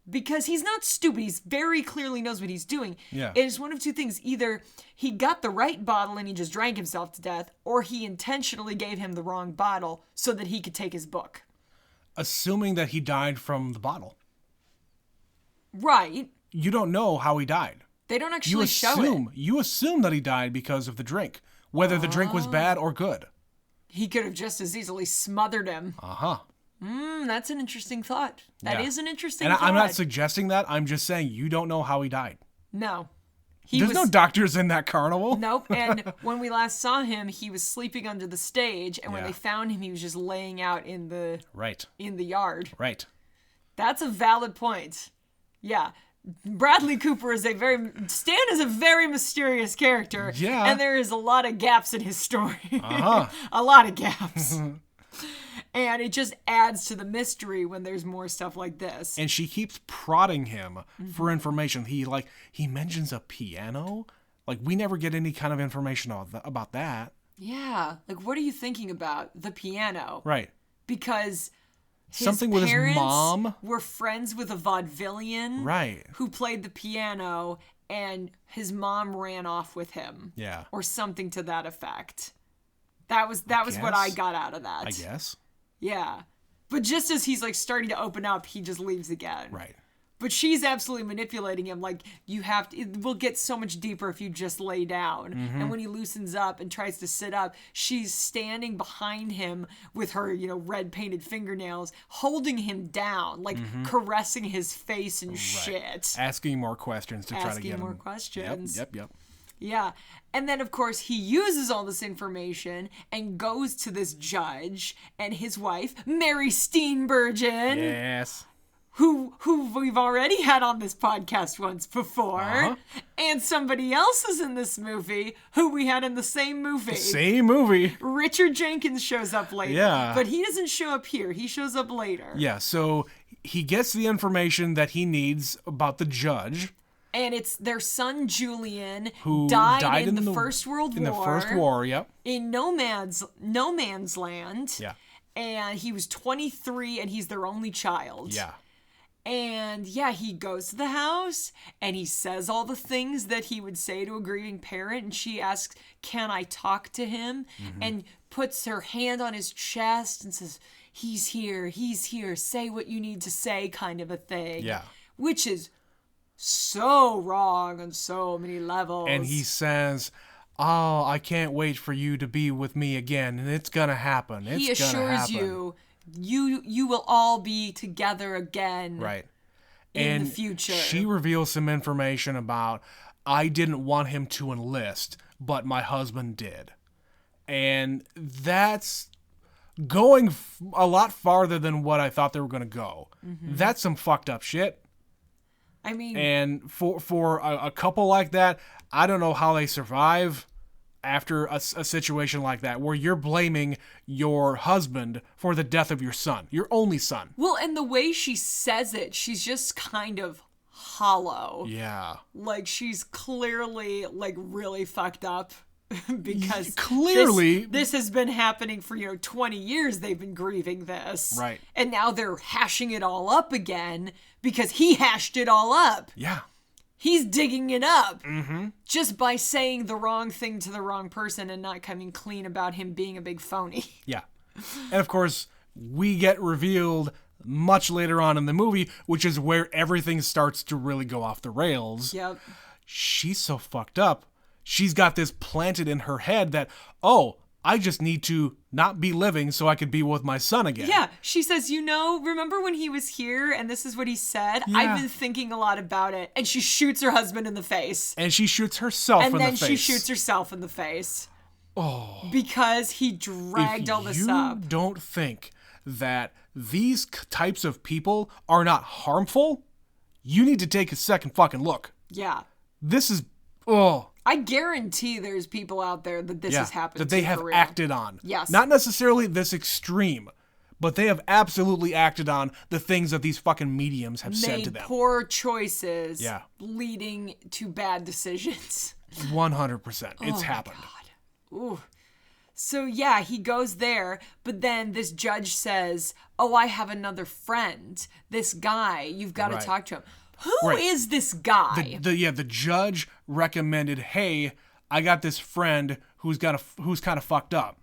Because he's not stupid. He very clearly knows what he's doing. Yeah. It's one of two things. Either he got the right bottle and he just drank himself to death, or he intentionally gave him the wrong bottle so that he could take his book. assuming that he died from the bottle. Right. You don't know how he died. They don't actually show it. You assume that he died because of the drink, whether the drink was bad or good. He could have just as easily smothered him. Uh-huh. That's an interesting thought. That is an interesting thought. thought. I'm not suggesting that. I'm just saying you don't know how he died. No. There's no doctors in that carnival. Nope. And when we last saw him, he was sleeping under the stage. And when they found him, he was just laying out in the yard. Right. That's a valid point. Yeah. Bradley Cooper Stan is a very mysterious character. Yeah. And there is a lot of gaps in his story. Uh-huh. A lot of gaps. And it just adds to the mystery when there's more stuff like this. And she keeps prodding him for information. He mentions a piano. Like, we never get any kind of information about that. Yeah. Like, what are you thinking about? The piano. Right. Because something with his mom were friends with a vaudevillian. Right. Who played the piano, and his mom ran off with him. Yeah. Or something to that effect. That was what I got out of that. I guess. Yeah. But just as he's like starting to open up, he just leaves again. Right. But she's absolutely manipulating him. Like, it will get so much deeper if you just lay down. And when he loosens up and tries to sit up, she's standing behind him with her, red painted fingernails, holding him down, like caressing his face and shit. Asking more questions to try to get him. Asking more questions. Yep. Yeah. And then, of course, he uses all this information and goes to this judge and his wife, Mary Steenburgen. Yes. Who we've already had on this podcast once before. And somebody else is in this movie who we had in the same movie. Same movie. Richard Jenkins shows up later. Yeah. But he doesn't show up here. He shows up later. Yeah, so he gets the information that he needs about the judge. And it's their son Julian, who died in the First World War. In the First War, yep. In no man's land. Yeah. And he was 23 and he's their only child. Yeah. And yeah, he goes to the house and he says all the things that he would say to a grieving parent. And she asks, can I talk to him? And puts her hand on his chest and says, he's here, say what you need to say, kind of a thing. Yeah. Which is so wrong on so many levels. And he says, oh, I can't wait for you to be with me again. And it's going to happen. He assures you will all be together again. Right. In the future. She reveals some information about, I didn't want him to enlist, but my husband did. And that's going a lot farther than what I thought they were going to go. That's some fucked up shit. I mean, and for a couple like that, I don't know how they survive after a situation like that, where you're blaming your husband for the death of your son, your only son. Well, and the way she says it, she's just kind of hollow. Yeah. Like, she's clearly, like, really fucked up. Because clearly this has been happening for 20 years. They've been grieving this, right? And now they're hashing it all up again because he hashed it all up. Yeah, he's digging it up just by saying the wrong thing to the wrong person and not coming clean about him being a big phony. Yeah, and of course we get revealed much later on in the movie, which is where everything starts to really go off the rails. Yep, she's so fucked up. She's got this planted in her head that, oh, I just need to not be living so I could be with my son again. Yeah, she says, remember when he was here and this is what he said? Yeah. I've been thinking a lot about it. And she shoots her husband in the face. And she shoots herself in the face. And then she shoots herself in the face. Oh. Because he dragged all this up. You don't think that these types of people are not harmful? You need to take a second fucking look. Yeah. This is, oh. I guarantee there's people out there that this has happened to. That they have acted on. Yes. Not necessarily this extreme, but they have absolutely acted on the things that these fucking mediums have said to them. Made poor choices leading to bad decisions. 100%. It's happened. God. Ooh. So yeah, he goes there, but then this judge says, oh, I have another friend. This guy, you've got to talk to him. Who is this guy? The judge recommended, hey, I got this friend who's kind of fucked up.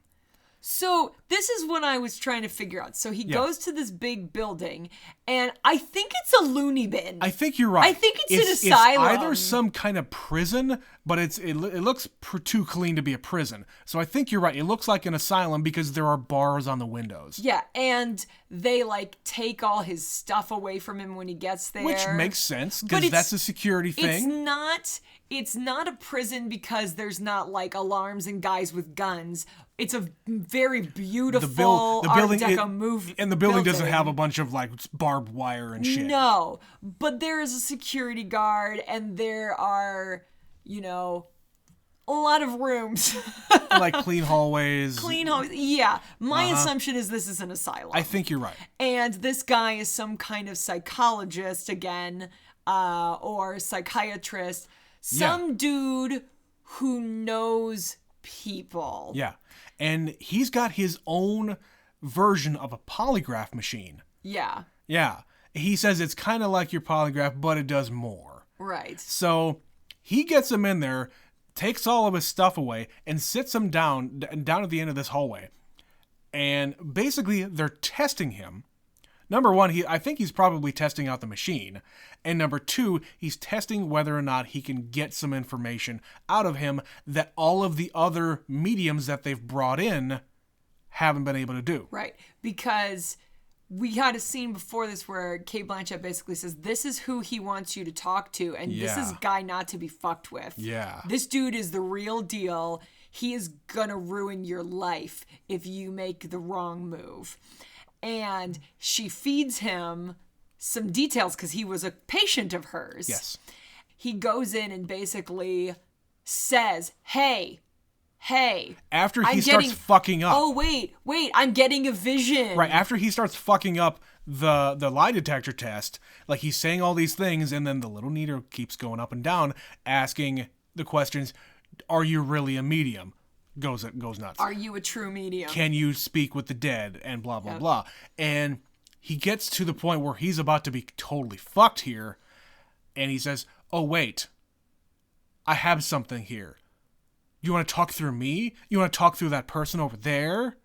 So this is what I was trying to figure out. So he goes to this big building, and I think it's a loony bin. I think you're right. I think it's an asylum. It's either some kind of prison, but it looks too clean to be a prison. So I think you're right. It looks like an asylum because there are bars on the windows. Yeah, and they like take all his stuff away from him when he gets there. Which makes sense because that's a security thing. It's not a prison because there's not like alarms and guys with guns. It's a very beautiful Art Deco movie. And the building doesn't have a bunch of like barbed wire and shit. No, but there is a security guard and there are, a lot of rooms. Like clean hallways. Yeah. My assumption is this is an asylum. I think you're right. And this guy is some kind of psychologist again, or psychiatrist. Some dude who knows people. Yeah. And he's got his own version of a polygraph machine. Yeah. Yeah. He says it's kind of like your polygraph, but it does more. Right. So he gets him in there, takes all of his stuff away, and sits him down at the end of this hallway. And basically, they're testing him. Number one, I think he's probably testing out the machine. And number two, he's testing whether or not he can get some information out of him that all of the other mediums that they've brought in haven't been able to do. Right. Because we had a scene before this where Cate Blanchett basically says, this is who he wants you to talk to, and this is a guy not to be fucked with. Yeah. This dude is the real deal. He is gonna ruin your life if you make the wrong move. And she feeds him some details because he was a patient of hers. Yes. He goes in and basically says, hey. After he starts fucking up. Oh, wait, I'm getting a vision. Right, after he starts fucking up the lie detector test, like he's saying all these things, and then the little meter keeps going up and down, asking the questions, are you really a medium? Goes nuts. Are you a true medium? Can you speak with the dead? And blah, blah, blah. And he gets to the point where he's about to be totally fucked here. And he says, oh, wait. I have something here. You want to talk through me? You want to talk through that person over there?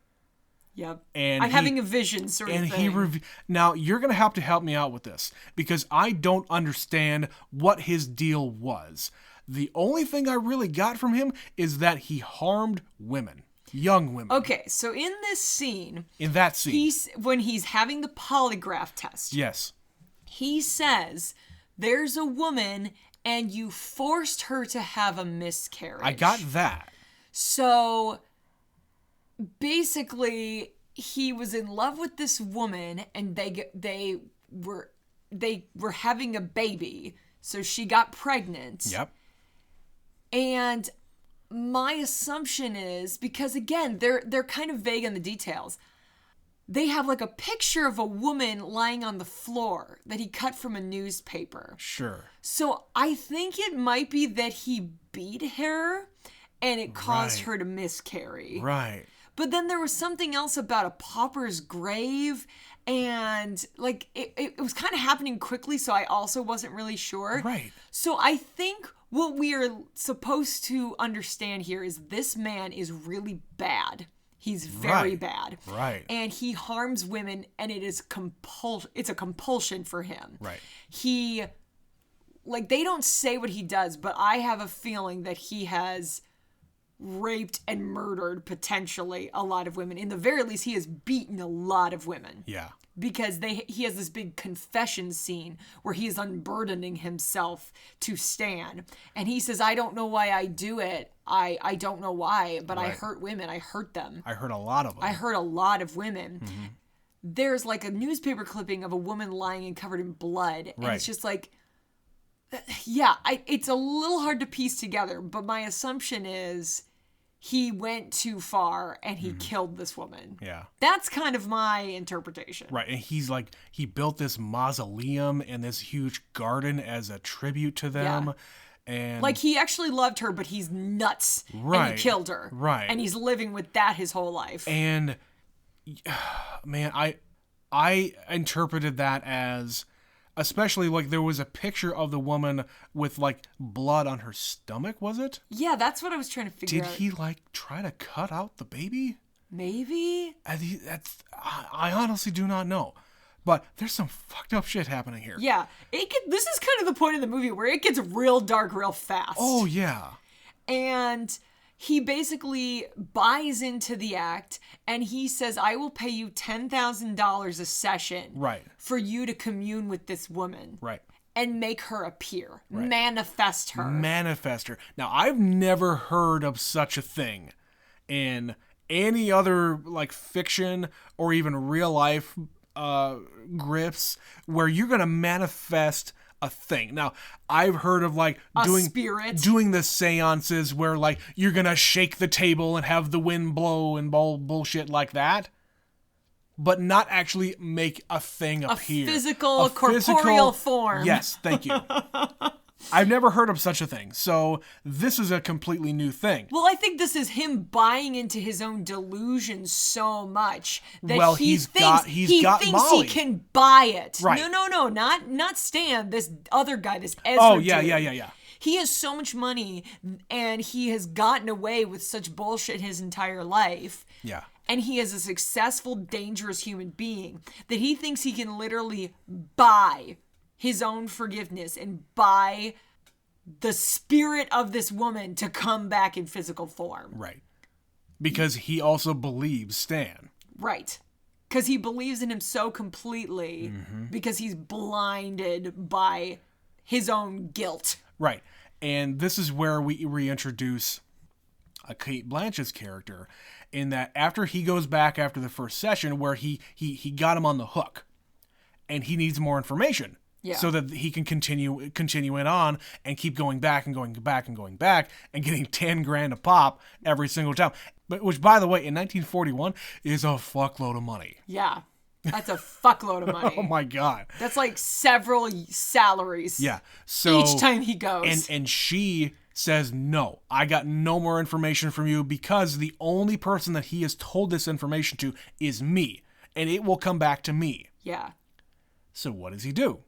Yep. And I'm having a vision sort of thing. Now, you're going to have to help me out with this. Because I don't understand what his deal was. The only thing I really got from him is that he harmed women. Young women. Okay, so in this scene... In that scene. When he's having the polygraph test... Yes. He says, there's a woman and you forced her to have a miscarriage. I got that. So, basically, he was in love with this woman and they were having a baby. So she got pregnant. Yep. And my assumption is, because again, they're kind of vague on the details. They have like a picture of a woman lying on the floor that he cut from a newspaper. Sure. So I think it might be that he beat her and it caused her to miscarry. Right. But then there was something else about a pauper's grave, and like it was kind of happening quickly, so I also wasn't really sure. Right. So I think what we are supposed to understand here is this man is really bad. He's very bad. Right. And he harms women, and it is it's a compulsion for him. Right. They don't say what he does, but I have a feeling that he has raped and murdered potentially a lot of women. In the very least, he has beaten a lot of women. Yeah. Because he has this big confession scene where he is unburdening himself to Stan. And he says, I don't know why I do it. I don't know why, but I hurt women. I hurt them. I hurt a lot of them. I hurt a lot of women. Mm-hmm. There's like a newspaper clipping of a woman lying and covered in blood. And it's just like, it's a little hard to piece together, but my assumption is he went too far and he killed this woman. Yeah. That's kind of my interpretation. Right. And he's like, he built this mausoleum and this huge garden as a tribute to them. Yeah. And like he actually loved her, but he's nuts. Right. And he killed her. Right. And he's living with that his whole life. And man, I interpreted that as, especially like there was a picture of the woman with like blood on her stomach, was it? Yeah, that's what I was trying to figure out. Did he like try to cut out the baby? Maybe? I honestly do not know. But there's some fucked up shit happening here. Yeah. This is kind of the point of the movie where it gets real dark real fast. Oh, yeah. And he basically buys into the act, and he says, I will pay you $10,000 a session for you to commune with this woman. Right. And make her appear. Right. Manifest her. Manifest her. Now, I've never heard of such a thing in any other, like, fiction or even real life grips where you're going to manifest a thing. Now, I've heard of like doing the seances where like you're going to shake the table and have the wind blow and bullshit like that, but not actually make a thing appear. A corporeal form. Yes, thank you. I've never heard of such a thing, so this is a completely new thing. Well, I think this is him buying into his own delusion so much that he thinks Molly. He can buy it. Right. No, not Stan, this other guy, this Ezra Oh, yeah, dude. yeah. He has so much money, and he has gotten away with such bullshit his entire life. Yeah. And he is a successful, dangerous human being that he thinks he can literally buy his own forgiveness and buy the spirit of this woman to come back in physical form. Right. Because he also believes Stan. Right. Because he believes in him so completely because he's blinded by his own guilt. Right. And this is where we reintroduce Cate Blanchett's character in that after he goes back after the first session where he got him on the hook and he needs more information. Yeah. So that he can continue it on and keep going back and going back and going back and getting 10 grand a pop every single time. But which, by the way, in 1941 is a fuckload of money. Yeah. That's a fuckload of money. Oh my God. That's like several salaries. Yeah. So each time he goes. And she says, no, I got no more information from you because the only person that he has told this information to is me. And it will come back to me. Yeah. So what does he do?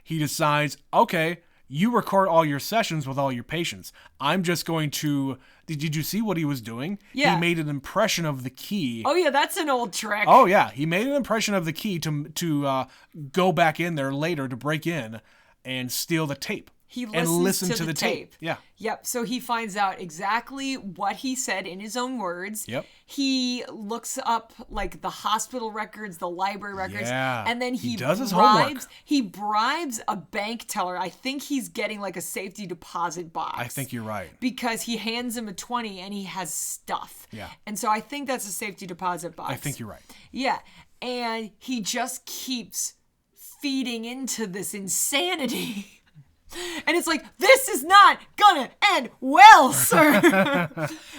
He decides, okay, you record all your sessions with all your patients. I'm just going to... Did you see what he was doing? Yeah. He made an impression of the key. Oh, yeah, that's an old trick. Oh, yeah. He made an impression of the key to go back in there later to break in and steal the tape. He listens to the tape. Yeah. Yep. So he finds out exactly what he said in his own words. Yep. He looks up like the hospital records, the library records. Yeah. And then he does his homework. He bribes a bank teller. I think he's getting like a safety deposit box. I think you're right. Because he hands him a 20 and he has stuff. Yeah. And so I think that's a safety deposit box. I think you're right. Yeah. And he just keeps feeding into this insanity. And it's like, this is not gonna end well, sir.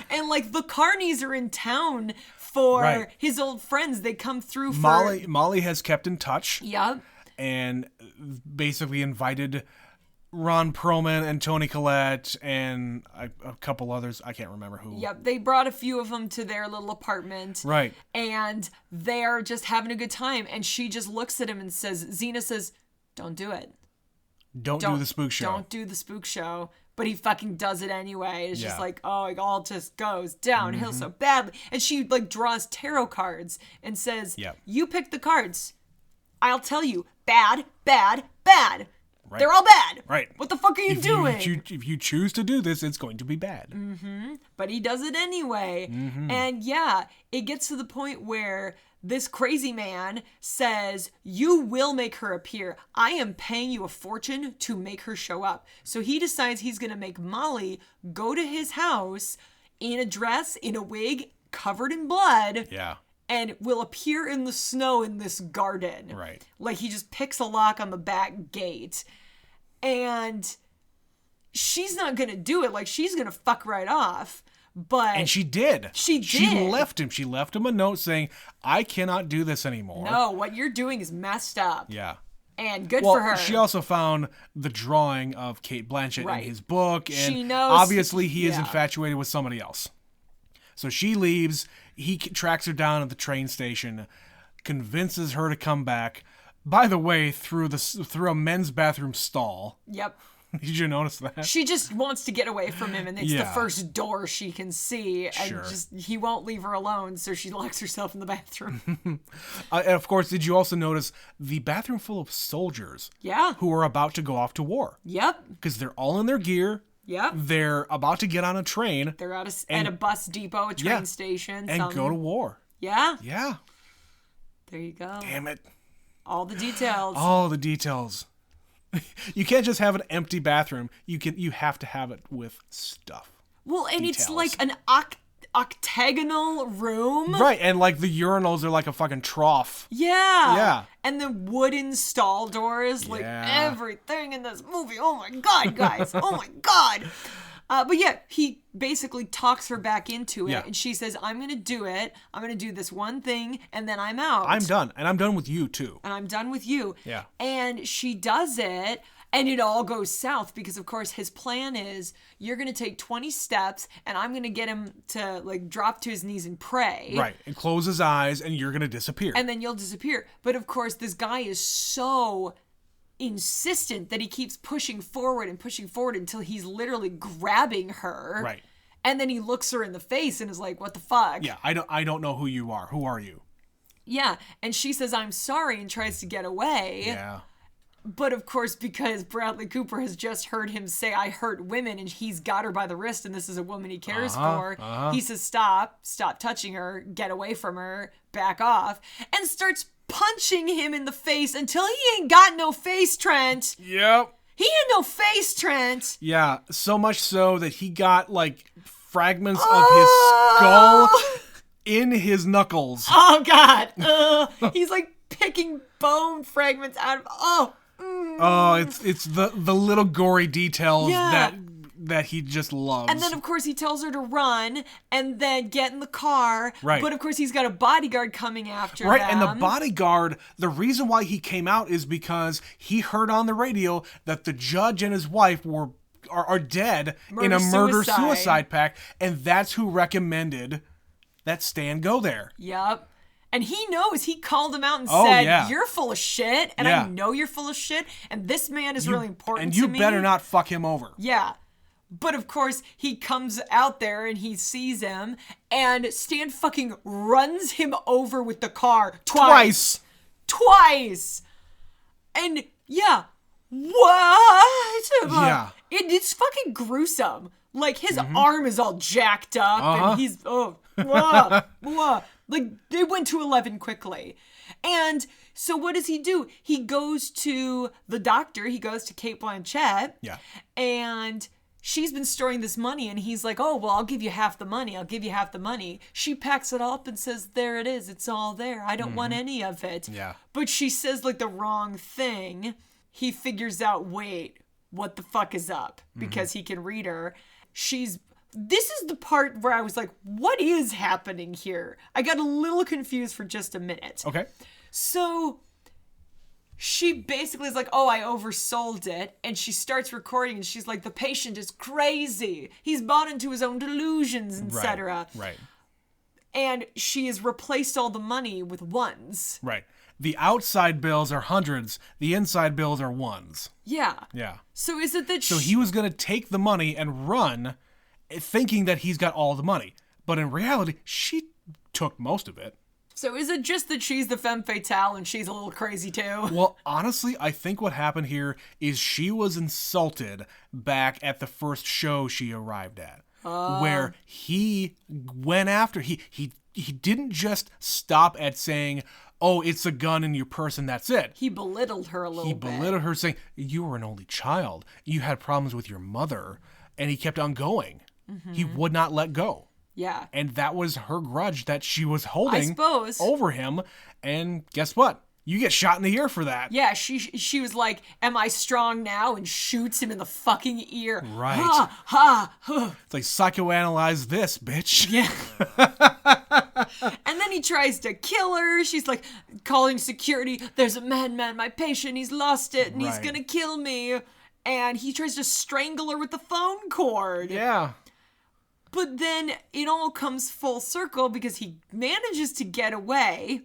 And like the Carneys are in town for his old friends. They come through for... Molly has kept in touch. Yep. And basically invited Ron Perlman and Toni Collette and a couple others. I can't remember who. Yep. They brought a few of them to their little apartment. Right. And they're just having a good time. And she just looks at him and says, Xena says, don't do it. Don't do the spook show. Don't do the spook show. But he fucking does it anyway. It's just like, oh, it all just goes downhill so badly. And she like draws tarot cards and says, you pick the cards. I'll tell you, bad, bad, bad. Right. They're all bad. Right. What the fuck are you doing? If you choose to do this, it's going to be bad. But he does it anyway. And yeah, it gets to the point where this crazy man says, you will make her appear. I am paying you a fortune to make her show up. So he decides he's going to make Molly go to his house in a dress, in a wig, covered in blood. Yeah. And will appear in the snow in this garden. Right. Like he just picks a lock on the back gate. And she's not going to do it. Like she's going to fuck right off. And she did. She did. She left him. She left him a note saying, I cannot do this anymore. No, what you're doing is messed up. Yeah. And good for her. She also found the drawing of Cate Blanchett in his book. And she knows, obviously he is infatuated with somebody else. So she leaves. He tracks her down at the train station, convinces her to come back. By the way, through a men's bathroom stall. Yep. Did you notice that? She just wants to get away from him, and it's the Yeah. first door she can see, and Sure. just he won't leave her alone, so she locks herself in the bathroom. And of course, did you also notice the bathroom full of soldiers Yeah. who are about to go off to war? Yep. Because they're all in their gear. Yep. They're about to get on a train They're at a bus depot, a train station, and go to war. Yeah. Yeah. There you go. Damn it. All the details. All the details. You can't just have an empty bathroom. You have to have it with stuff. Well, and it's Details. like an octagonal room. Right, and like the urinals are like a fucking trough. Yeah. Yeah. And the wooden stall doors, like Yeah. everything in this movie. Oh my God, guys. Oh my God. But yeah, he basically talks her back into it. Yeah. And she says, I'm going to do it. I'm going to do this one thing and then I'm out. I'm done. And I'm done with you too. And I'm done with you. Yeah. And she does it. And it all goes south because, of course, his plan is you're going to take 20 steps and I'm going to get him to like drop to his knees and pray. Right. And close his eyes and you're going to disappear. And then you'll disappear. But of course, this guy is so insistent that he keeps pushing forward until he's literally grabbing her. Right. And then he looks her in the face and is like, what the fuck? Yeah, I don't know who you are. Who are you? Yeah. And she says, I'm sorry, and tries to get away. Yeah. But of course, because Bradley Cooper has just heard him say, I hurt women, and he's got her by the wrist, and this is a woman he cares for, he says, stop touching her, get away from her, back off, and starts punching him in the face until he ain't got no face, Trent. Yep. He had no face, Trent. Yeah, so much so that he got like fragments of his skull in his knuckles. Oh, God. He's like picking bone fragments out of... Oh, it's the little gory details Yeah. that he just loves. And then, of course, he tells her to run and then get in the car. Right. But, of course, he's got a bodyguard coming after Right, them. and the bodyguard, the reason why he came out is because he heard on the radio that the judge and his wife are dead in a murder-suicide pact, and that's who recommended that Stan go there. Yep. And he knows. He called him out and Oh, said, yeah. you're full of shit, and Yeah. I know you're full of shit, and this man is really important And to you me. better not fuck him over. Yeah. But, of course, he comes out there and he sees him, and Stan fucking runs him over with the car twice. And, yeah. What? Yeah. It's fucking gruesome. Like, his arm is all jacked up, and he's, like, they went to 11 quickly. And so what does he do? He goes to the doctor. He goes to Cate Blanchett. Yeah. And she's been storing this money, and he's like, oh, well, I'll give you half the money. She packs it up and says, there it is. It's all there. I don't want any of it. Yeah. But she says, like, the wrong thing. He figures out, wait, what the fuck is up? Because he can read her. This is the part where I was like, what is happening here? I got a little confused for just a minute. Okay. So she basically is like, oh, I oversold it. And she starts recording and she's like, the patient is crazy. He's bought into his own delusions, etc. Right. And she has replaced all the money with ones. Right. The outside bills are hundreds. The inside bills are ones. Yeah. Yeah. So is it that So he was going to take the money and run thinking that he's got all the money. But in reality, she took most of it. So is it just that she's the femme fatale and she's a little crazy too? Well, honestly, I think what happened here is she was insulted back at the first show she arrived at. Where he went after, he didn't just stop at saying, oh, it's a gun in your purse and that's it. He belittled her a little bit. He belittled her saying, you were an only child. You had problems with your mother. And he kept on going. He would not let go. Yeah. And that was her grudge that she was holding I suppose. over him. And guess what? You get shot in the ear for that. Yeah, she was like, am I strong now? And shoots him in the fucking ear. Right. Ha, ha, ha. It's like, psychoanalyze this, bitch. Yeah. And then he tries to kill her. She's like calling security. There's a madman, my patient. He's lost it and he's Right. going to kill me. And he tries to strangle her with the phone cord. Yeah. But then it all comes full circle because he manages to get away.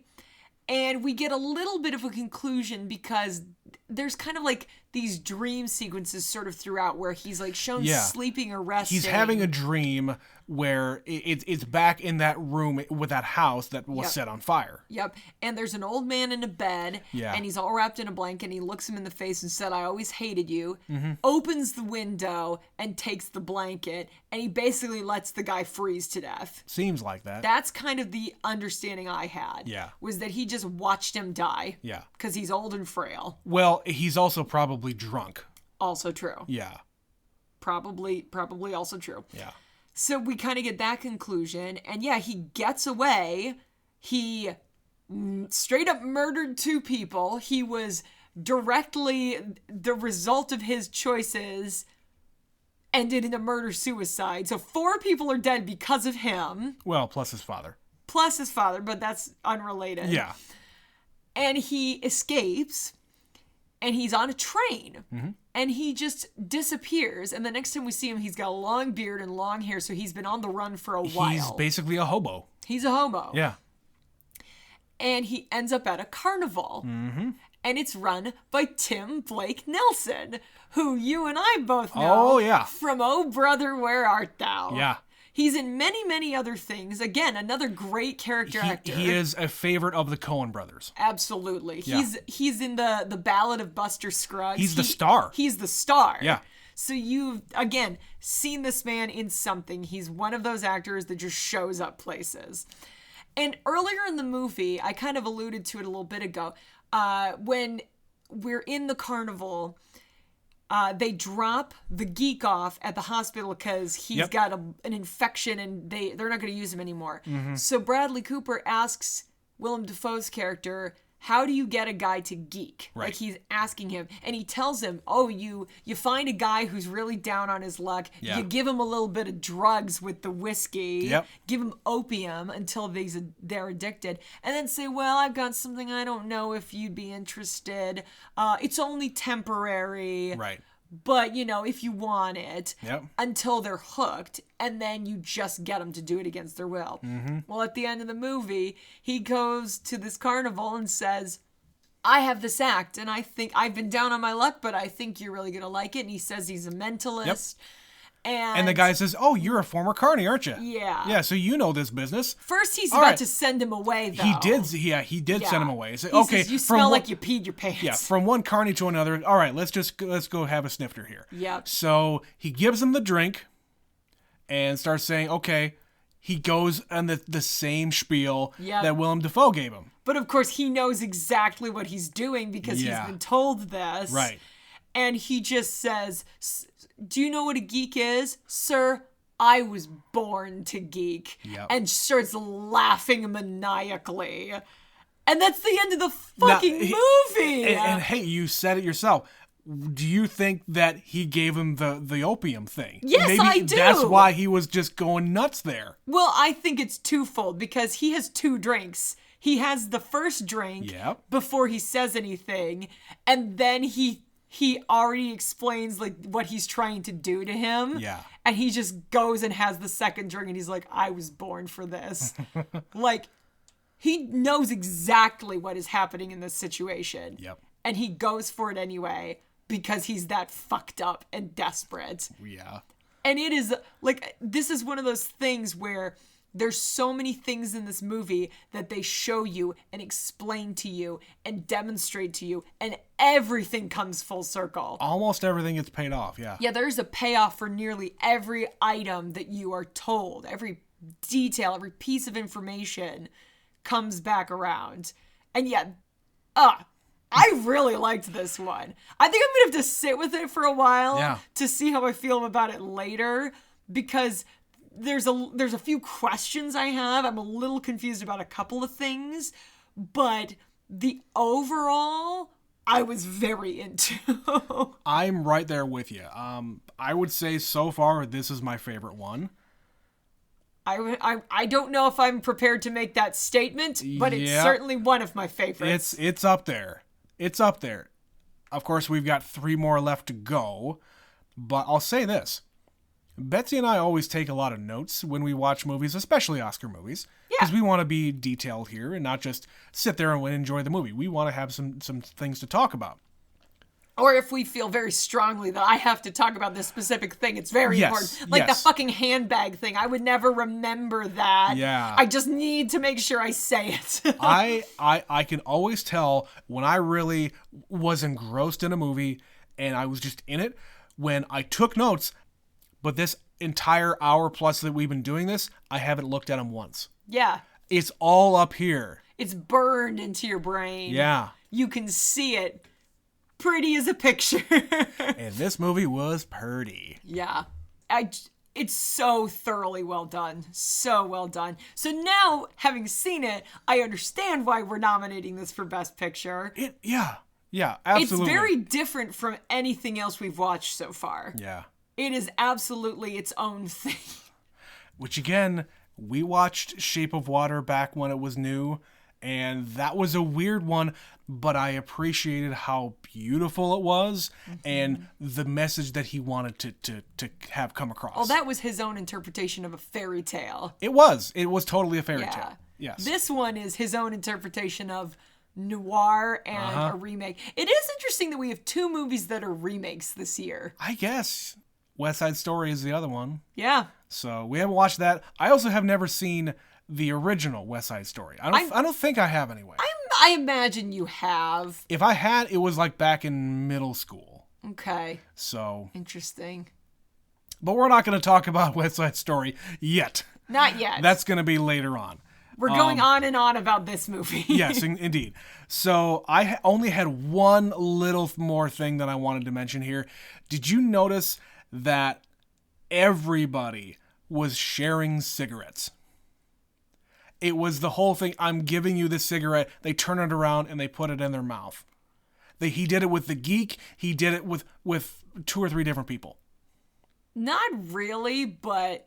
And we get a little bit of a conclusion because there's kind of like these dream sequences sort of throughout where he's like shown sleeping or resting. He's having a dream where it's back in that room with that house that was set on fire. Yep. And there's an old man in a bed, and he's all wrapped in a blanket, and he looks him in the face and said, "I always hated you," opens the window and takes the blanket, and he basically lets the guy freeze to death. Seems like that. That's kind of the understanding I had. Yeah. Was that he just watched him die. Yeah. Because he's old and frail. Well, he's also probably drunk. Also true. Yeah. Probably also true. Yeah. So we kind of get that conclusion. And yeah, he gets away. He straight up murdered 2 people. He was directly the result of his choices ended in a murder-suicide. So 4 people are dead because of him. Well, plus his father. But that's unrelated. Yeah. And he escapes. And he's on a train. And he just disappears. And the next time we see him, he's got a long beard and long hair. So he's been on the run for a while. He's basically a hobo. He's a hobo. Yeah. And he ends up at a carnival. And it's run by Tim Blake Nelson, who you and I both know. Oh, yeah. From Oh Brother, Where Art Thou? Yeah. He's in many, many other things. Again, another great character actor. He is a favorite of the Coen brothers. Absolutely. Yeah. He's in the Ballad of Buster Scruggs. He's the star. He's the star. Yeah. So you've, again, seen this man in something. He's one of those actors that just shows up places. And earlier in the movie, I kind of alluded to it a little bit ago, when we're in the carnival, they drop the geek off at the hospital because he's got an infection and they're not going to use him anymore. So Bradley Cooper asks Willem Dafoe's character, how do you get a guy to geek? Right. Like he's asking him, and he tells him, oh, you find a guy who's really down on his luck. Yeah. You give him a little bit of drugs with the whiskey. Yep. Give him opium until they're addicted. And then say, well, I've got something I don't know if you'd be interested. It's only temporary. Right. But, if you want it, Yep. until they're hooked, and then you just get them to do it against their will. Well, at the end of the movie, he goes to this carnival and says, I have this act, and I think I've been down on my luck, but I think you're really going to like it. And he says he's a mentalist. Yep. And the guy says, oh, you're a former carny, aren't you? Yeah. Yeah, so you know this business. First, he's about to send him away, though. He did send him away. So, he says, you smell like you peed your pants. Yeah, from one carny to another. All right, let's go have a snifter here. Yep. So he gives him the drink and starts saying, okay, he goes on the same spiel that Willem Dafoe gave him. But, of course, he knows exactly what he's doing because he's been told this. Right. And he just says, do you know what a geek is? Sir, I was born to geek. Yep. And starts laughing maniacally. And that's the end of the fucking movie. And hey, you said it yourself. Do you think that he gave him the opium thing? Yes, Maybe I do. That's why he was just going nuts there. Well, I think it's twofold because he has 2 drinks. He has the first drink before he says anything. And then he already explains like what he's trying to do to him. Yeah. And he just goes and has the second drink and he's like, I was born for this. Like, he knows exactly what is happening in this situation. Yep. And he goes for it anyway because he's that fucked up and desperate. Yeah. And it is like, this is one of those things where there's so many things in this movie that they show you and explain to you and demonstrate to you, and everything comes full circle. Almost everything gets paid off, yeah. Yeah, there's a payoff for nearly every item that you are told. Every detail, every piece of information comes back around. And yeah, I really liked this one. I think I'm going to have to sit with it for a while to see how I feel about it later, because there's a few questions I have. I'm a little confused about a couple of things, but the overall, I was very into. I'm right there with you. I would say so far this is my favorite one. I don't know if I'm prepared to make that statement, but it's certainly one of my favorites. It's up there. It's up there. Of course, we've got 3 more left to go, but I'll say this. Betsy and I always take a lot of notes when we watch movies, especially Oscar movies, because we want to be detailed here and not just sit there and enjoy the movie. We want to have some things to talk about. Or if we feel very strongly that I have to talk about this specific thing, it's very important. Like the fucking handbag thing. I would never remember that. Yeah. I just need to make sure I say it. I can always tell when I really was engrossed in a movie and I was just in it when I took notes, but this entire hour plus that we've been doing this, I haven't looked at them once. Yeah. It's all up here. It's burned into your brain. Yeah. You can see it. Pretty as a picture. And this movie was pretty. Yeah. It's so thoroughly well done. So well done. So now, having seen it, I understand why we're nominating this for Best Picture. Yeah, absolutely. It's very different from anything else we've watched so far. Yeah. It is absolutely its own thing. Which, again, we watched Shape of Water back when it was new, and that was a weird one, but I appreciated how beautiful it was and the message that he wanted to have come across. Well, that was his own interpretation of a fairy tale. It was totally a fairy tale. Yes. This one is his own interpretation of noir and a remake. It is interesting that we have 2 movies that are remakes this year. I guess West Side Story is the other one. Yeah. So we haven't watched that. I also have never seen the original West Side Story. I don't think I have anyway. I imagine you have. If I had, it was like back in middle school. Okay. So. Interesting. But we're not going to talk about West Side Story yet. Not yet. That's going to be later on. We're going on and on about this movie. Yes, indeed. So I only had one little more thing that I wanted to mention here. Did you notice that everybody was sharing cigarettes? It was the whole thing. I'm giving you this cigarette. They turn it around and they put it in their mouth. He did it with the geek. He did it with 2 or 3 different people. Not really, but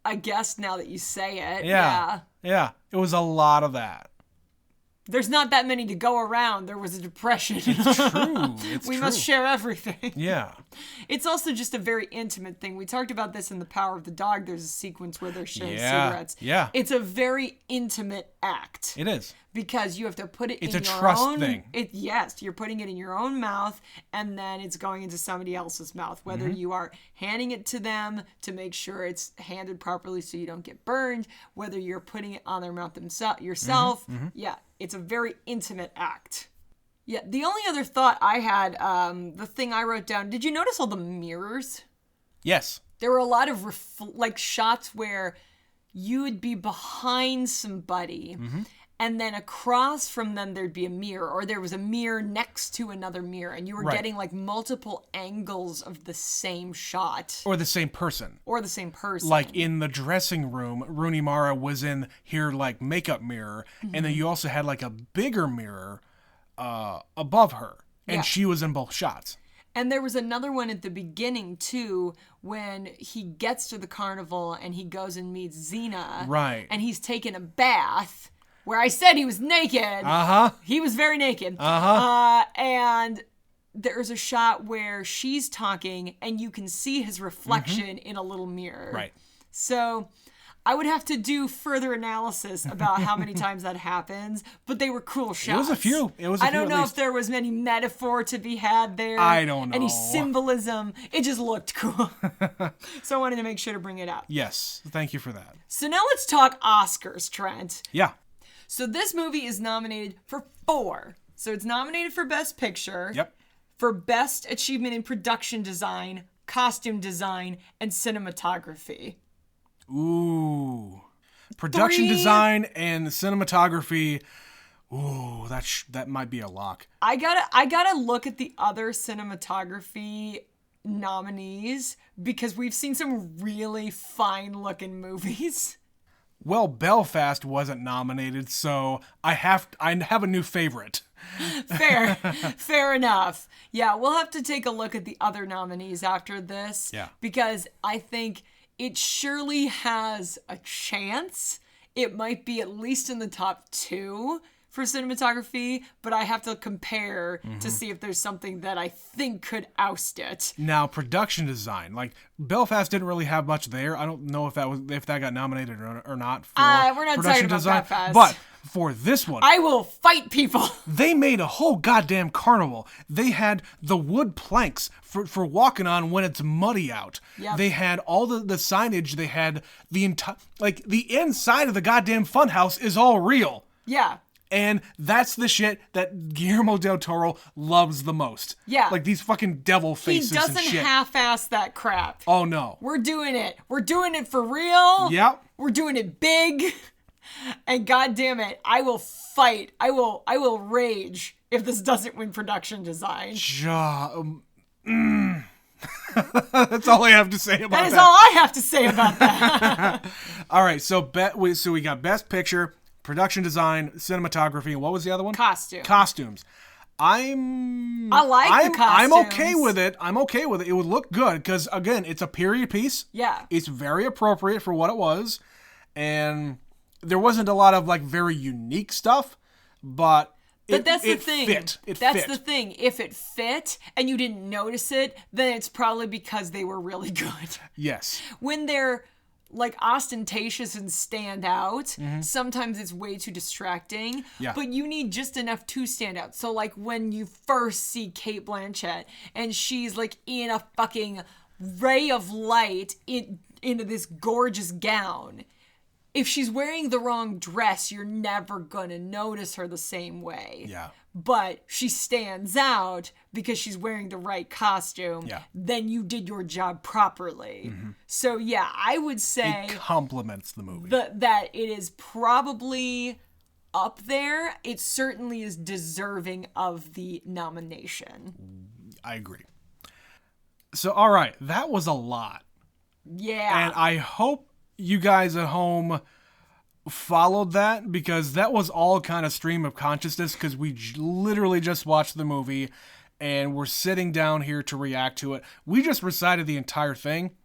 I guess now that you say it, Yeah. It was a lot of that. There's not that many to go around. There was a depression. It's true. We must share everything. Yeah. It's also just a very intimate thing. We talked about this in The Power of the Dog. There's a sequence where they're sharing cigarettes. Yeah. It's a very intimate act. It is. Because you have to put it in your own... It's a trust thing. Yes, you're putting it in your own mouth, and then it's going into somebody else's mouth. Whether you are handing it to them to make sure it's handed properly so you don't get burned, whether you're putting it on their mouth yourself. Yeah, it's a very intimate act. Yeah, the only other thought I had, the thing I wrote down, did you notice all the mirrors? Yes. There were a lot of shots where you would be behind somebody, and then across from them there'd be a mirror, or there was a mirror next to another mirror, and you were getting like multiple angles of the same shot. Or the same person. Like in the dressing room, Rooney Mara was in her like makeup mirror, and then you also had like a bigger mirror above her, and she was in both shots. And there was another one at the beginning, too, when he gets to the carnival and he goes and meets Xena. Right. And he's taking a bath, where I said he was naked. He was very naked. And there's a shot where she's talking and you can see his reflection in a little mirror. Right. So I would have to do further analysis about how many times that happens, but they were cool shots. It was a few. I don't know if there was any metaphor to be had there. I don't know. Any symbolism. It just looked cool. So I wanted to make sure to bring it up. Yes. Thank you for that. So now let's talk Oscars, Trent. Yeah. So this movie is nominated for 4. So it's nominated for Best Picture. Yep. For Best Achievement in Production Design, Costume Design, and Cinematography. Ooh. Production design and cinematography. Ooh, that might be a lock. I gotta look at the other cinematography nominees because we've seen some really fine looking movies. Well, Belfast wasn't nominated, so I have a new favorite. Fair enough. Yeah, we'll have to take a look at the other nominees after this. Yeah. Because I think it surely has a chance. It might be at least in the top 2 for cinematography, but I have to compare to see if there's something that I think could oust it. Now, production design, like Belfast didn't really have much there. I don't know if that got nominated or not for we're not production talking about design. Belfast. But for this one. I will fight people. They made a whole goddamn carnival. They had the wood planks for walking on when it's muddy out. Yep. They had all the signage. They had the entire, like, the inside of the goddamn funhouse is all real. Yeah. And that's the shit that Guillermo del Toro loves the most. Yeah. Like these fucking devil faces and shit. He doesn't half-ass that crap. Oh, no. We're doing it. We're doing it for real. Yep. We're doing it big. And goddamn it, I will fight. I will rage if this doesn't win production design. That's all I have to say about that. That is all I have to say about that. All right, so we got Best Picture, Production Design, Cinematography, and what was the other one? Costumes. I like the costumes. I'm okay with it. It would look good because, again, it's a period piece. Yeah. It's very appropriate for what it was. And there wasn't a lot of, like, very unique stuff, but that's the thing. That's the thing. If it fit and you didn't notice it, then it's probably because they were really good. Yes. When they're like ostentatious and stand out, sometimes it's way too distracting. Yeah. But you need just enough to stand out. So like when you first see Cate Blanchett and she's like in a fucking ray of light into this gorgeous gown. If she's wearing the wrong dress, you're never gonna notice her the same way. Yeah. But she stands out because she's wearing the right costume. Yeah. Then you did your job properly. So yeah, I would say it complements the movie. that it is probably up there. It certainly is deserving of the nomination. I agree. So, all right, that was a lot. Yeah. And I hope you guys at home followed that, because that was all kind of stream of consciousness, because we literally just watched the movie and we're sitting down here to react to it. We just recited the entire thing.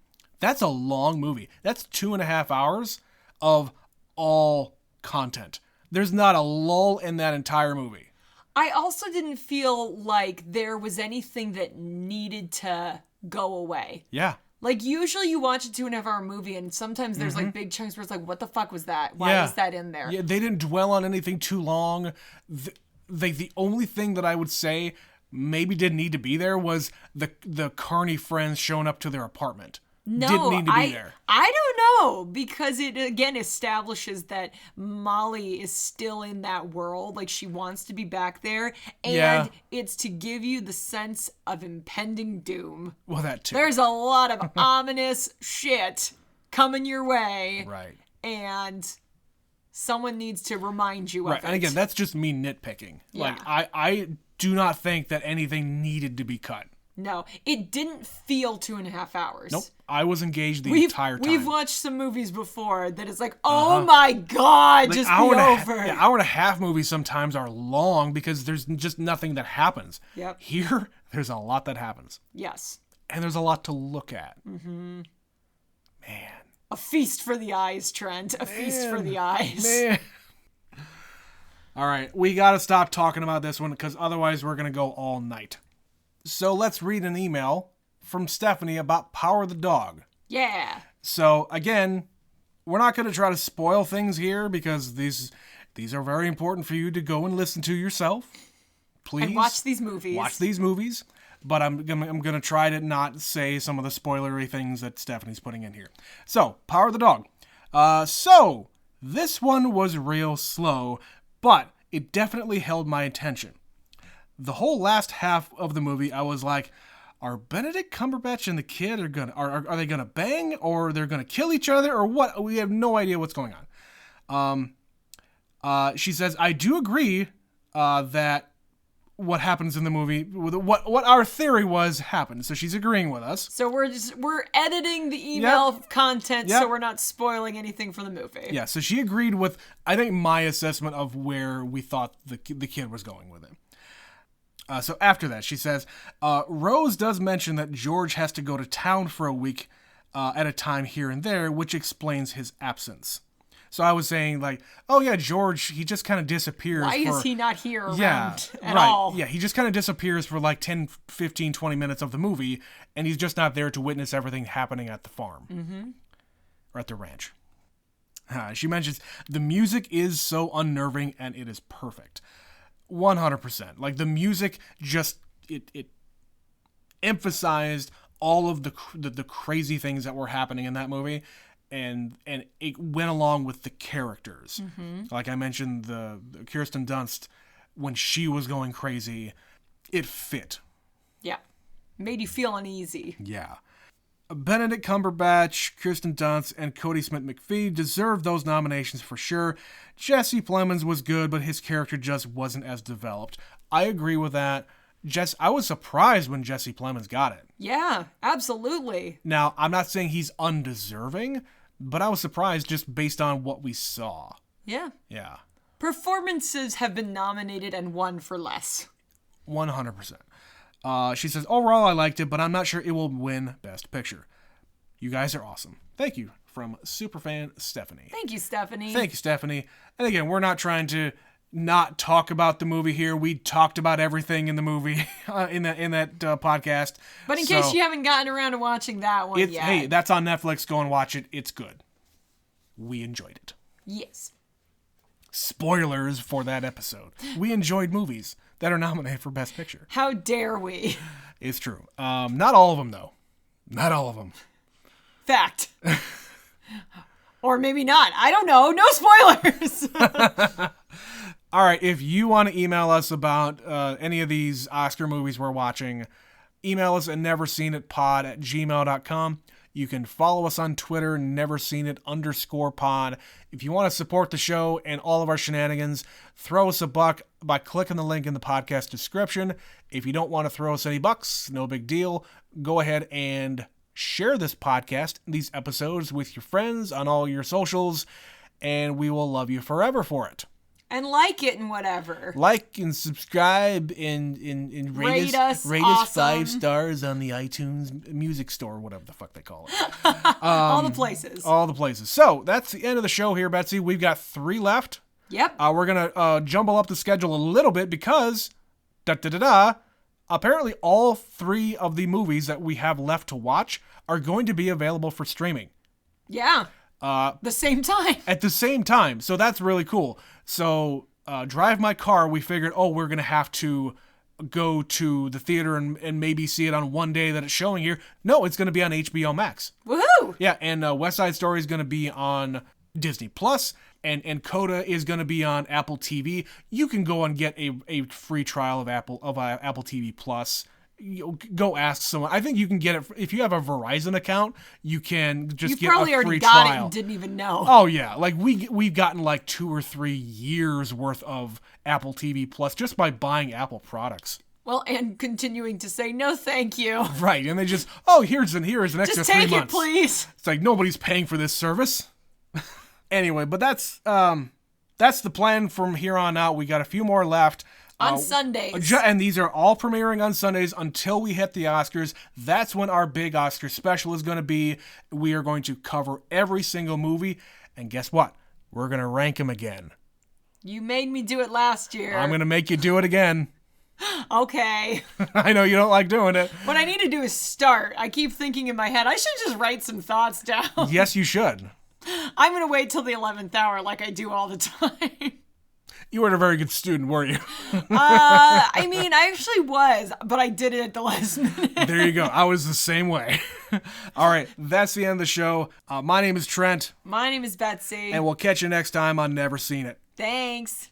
That's a long movie. That's 2.5 hours of all content. There's not a lull in that entire movie. I also didn't feel like there was anything that needed to go away. Yeah. Like, usually you watch a 2.5 hour movie and sometimes there's like big chunks where it's like, what the fuck was that? Why is that in there? Yeah, they didn't dwell on anything too long. The only thing that I would say maybe didn't need to be there was the Carney friends showing up to their apartment. No, didn't need to be there. I don't know, because it again establishes that Molly is still in that world, like she wants to be back there, and it's to give you the sense of impending doom. Well, that too. There's a lot of ominous shit coming your way, right? And someone needs to remind you of it. And again, that's just me nitpicking. Yeah. Like I do not think that anything needed to be cut. No, it didn't feel 2.5 hours. Nope. I was engaged the entire time. We've watched some movies before that it's like, oh my God, like just be over. Hour and a half movies sometimes are long because there's just nothing that happens. Yep. Here, there's a lot that happens. Yes. And there's a lot to look at. Mm-hmm. Man. A feast for the eyes, Trent. A feast for the eyes. Man. All right, we got to stop talking about this one because otherwise we're going to go all night. So let's read an email from Stephanie about Power the Dog. Yeah. So again, we're not going to try to spoil things here because these are very important for you to go and listen to yourself. Please. And watch these movies. Watch these movies. But I'm going to try to not say some of the spoilery things that Stephanie's putting in here. So, Power the Dog. So, this one was real slow, but it definitely held my attention. The whole last half of the movie, I was like, are Benedict Cumberbatch and the kid are they gonna bang, or they're gonna kill each other, or what? We have no idea what's going on. She says, I do agree that what happens in the movie, what our theory was happened. So she's agreeing with us. So we're editing the email content so we're not spoiling anything for the movie. Yeah. So she agreed with, I think, my assessment of where we thought the kid was going with it. So after that, she says, Rose does mention that George has to go to town for a week at a time here and there, which explains his absence. So I was saying, like, oh yeah, George, he just kind of disappears. Why is he not here around at all? Yeah, he just kind of disappears for like 10, 15, 20 minutes of the movie, and he's just not there to witness everything happening at the farm. Mm-hmm. Or at the ranch. She mentions the music is so unnerving and it is perfect. 100%. Like the music just it emphasized all of the crazy things that were happening in that movie, and it went along with the characters. Like I mentioned, the Kirsten Dunst, when she was going crazy, it fit. Yeah. Made you feel uneasy. Yeah. Benedict Cumberbatch, Kirsten Dunst, and Cody Smith-McPhee deserve those nominations for sure. Jesse Plemons was good, but his character just wasn't as developed. I agree with that. I was surprised when Jesse Plemons got it. Yeah, absolutely. Now, I'm not saying he's undeserving, but I was surprised just based on what we saw. Yeah. Yeah. Performances have been nominated and won for less. 100%. She says, overall, I liked it, but I'm not sure it will win Best Picture. You guys are awesome. Thank you. From Superfan Stephanie. Thank you, Stephanie. Thank you, Stephanie. And again, we're not trying to not talk about the movie here. We talked about everything in the movie in that podcast. But in case you haven't gotten around to watching that one yet. Hey, that's on Netflix. Go and watch it. It's good. We enjoyed it. Yes. Spoilers for that episode. We enjoyed movies that are nominated for Best Picture. How dare we? It's true. Not all of them, though. Not all of them. Fact. Or maybe not. I don't know. No spoilers. All right. If you want to email us about any of these Oscar movies we're watching, email us at neverseenitpod@gmail.com. You can follow us on Twitter, neverseenit_pod. If you want to support the show and all of our shenanigans, throw us a buck by clicking the link in the podcast description. If you don't want to throw us any bucks, no big deal. Go ahead and share this podcast, these episodes, with your friends on all your socials, and we will love you forever for it. And like it and whatever. Like and subscribe and rate us 5 stars on the iTunes Music Store, whatever the fuck they call it. All the places. All the places. So that's the end of the show here, Betsy. We've got 3 left. Yep. We're going to jumble up the schedule a little bit because, apparently all 3 of the movies that we have left to watch are going to be available for streaming. Yeah. The same time. At the same time. So that's really cool. So Drive My Car, we figured, we're going to have to go to the theater and maybe see it on one day that it's showing here. No, it's going to be on HBO Max. Woohoo! Yeah, and West Side Story is going to be on Disney Plus, and Coda is going to be on Apple TV. You can go and get a free trial of Apple TV Plus. Go ask someone. I think you can get it if you have a Verizon account. You can just get a free trial. You probably already got it and didn't even know. Oh yeah, like we've gotten like 2 or 3 years worth of Apple TV Plus just by buying Apple products. Well, and continuing to say no, thank you. Right, and they just here's an extra 3 months. Just take it, please. It's like nobody's paying for this service. Anyway, but that's the plan from here on out. We got a few more left. On Sundays. And these are all premiering on Sundays until we hit the Oscars. That's when our big Oscar special is going to be. We are going to cover every single movie. And guess what? We're going to rank them again. You made me do it last year. I'm going to make you do it again. Okay. I know you don't like doing it. What I need to do is start. I keep thinking in my head, I should just write some thoughts down. Yes, you should. I'm going to wait till the 11th hour like I do all the time. You weren't a very good student, were you? I mean, I actually was, but I did it at the last minute. There you go. I was the same way. All right, that's the end of the show. My name is Trent. My name is Betsy. And we'll catch you next time on Never Seen It. Thanks.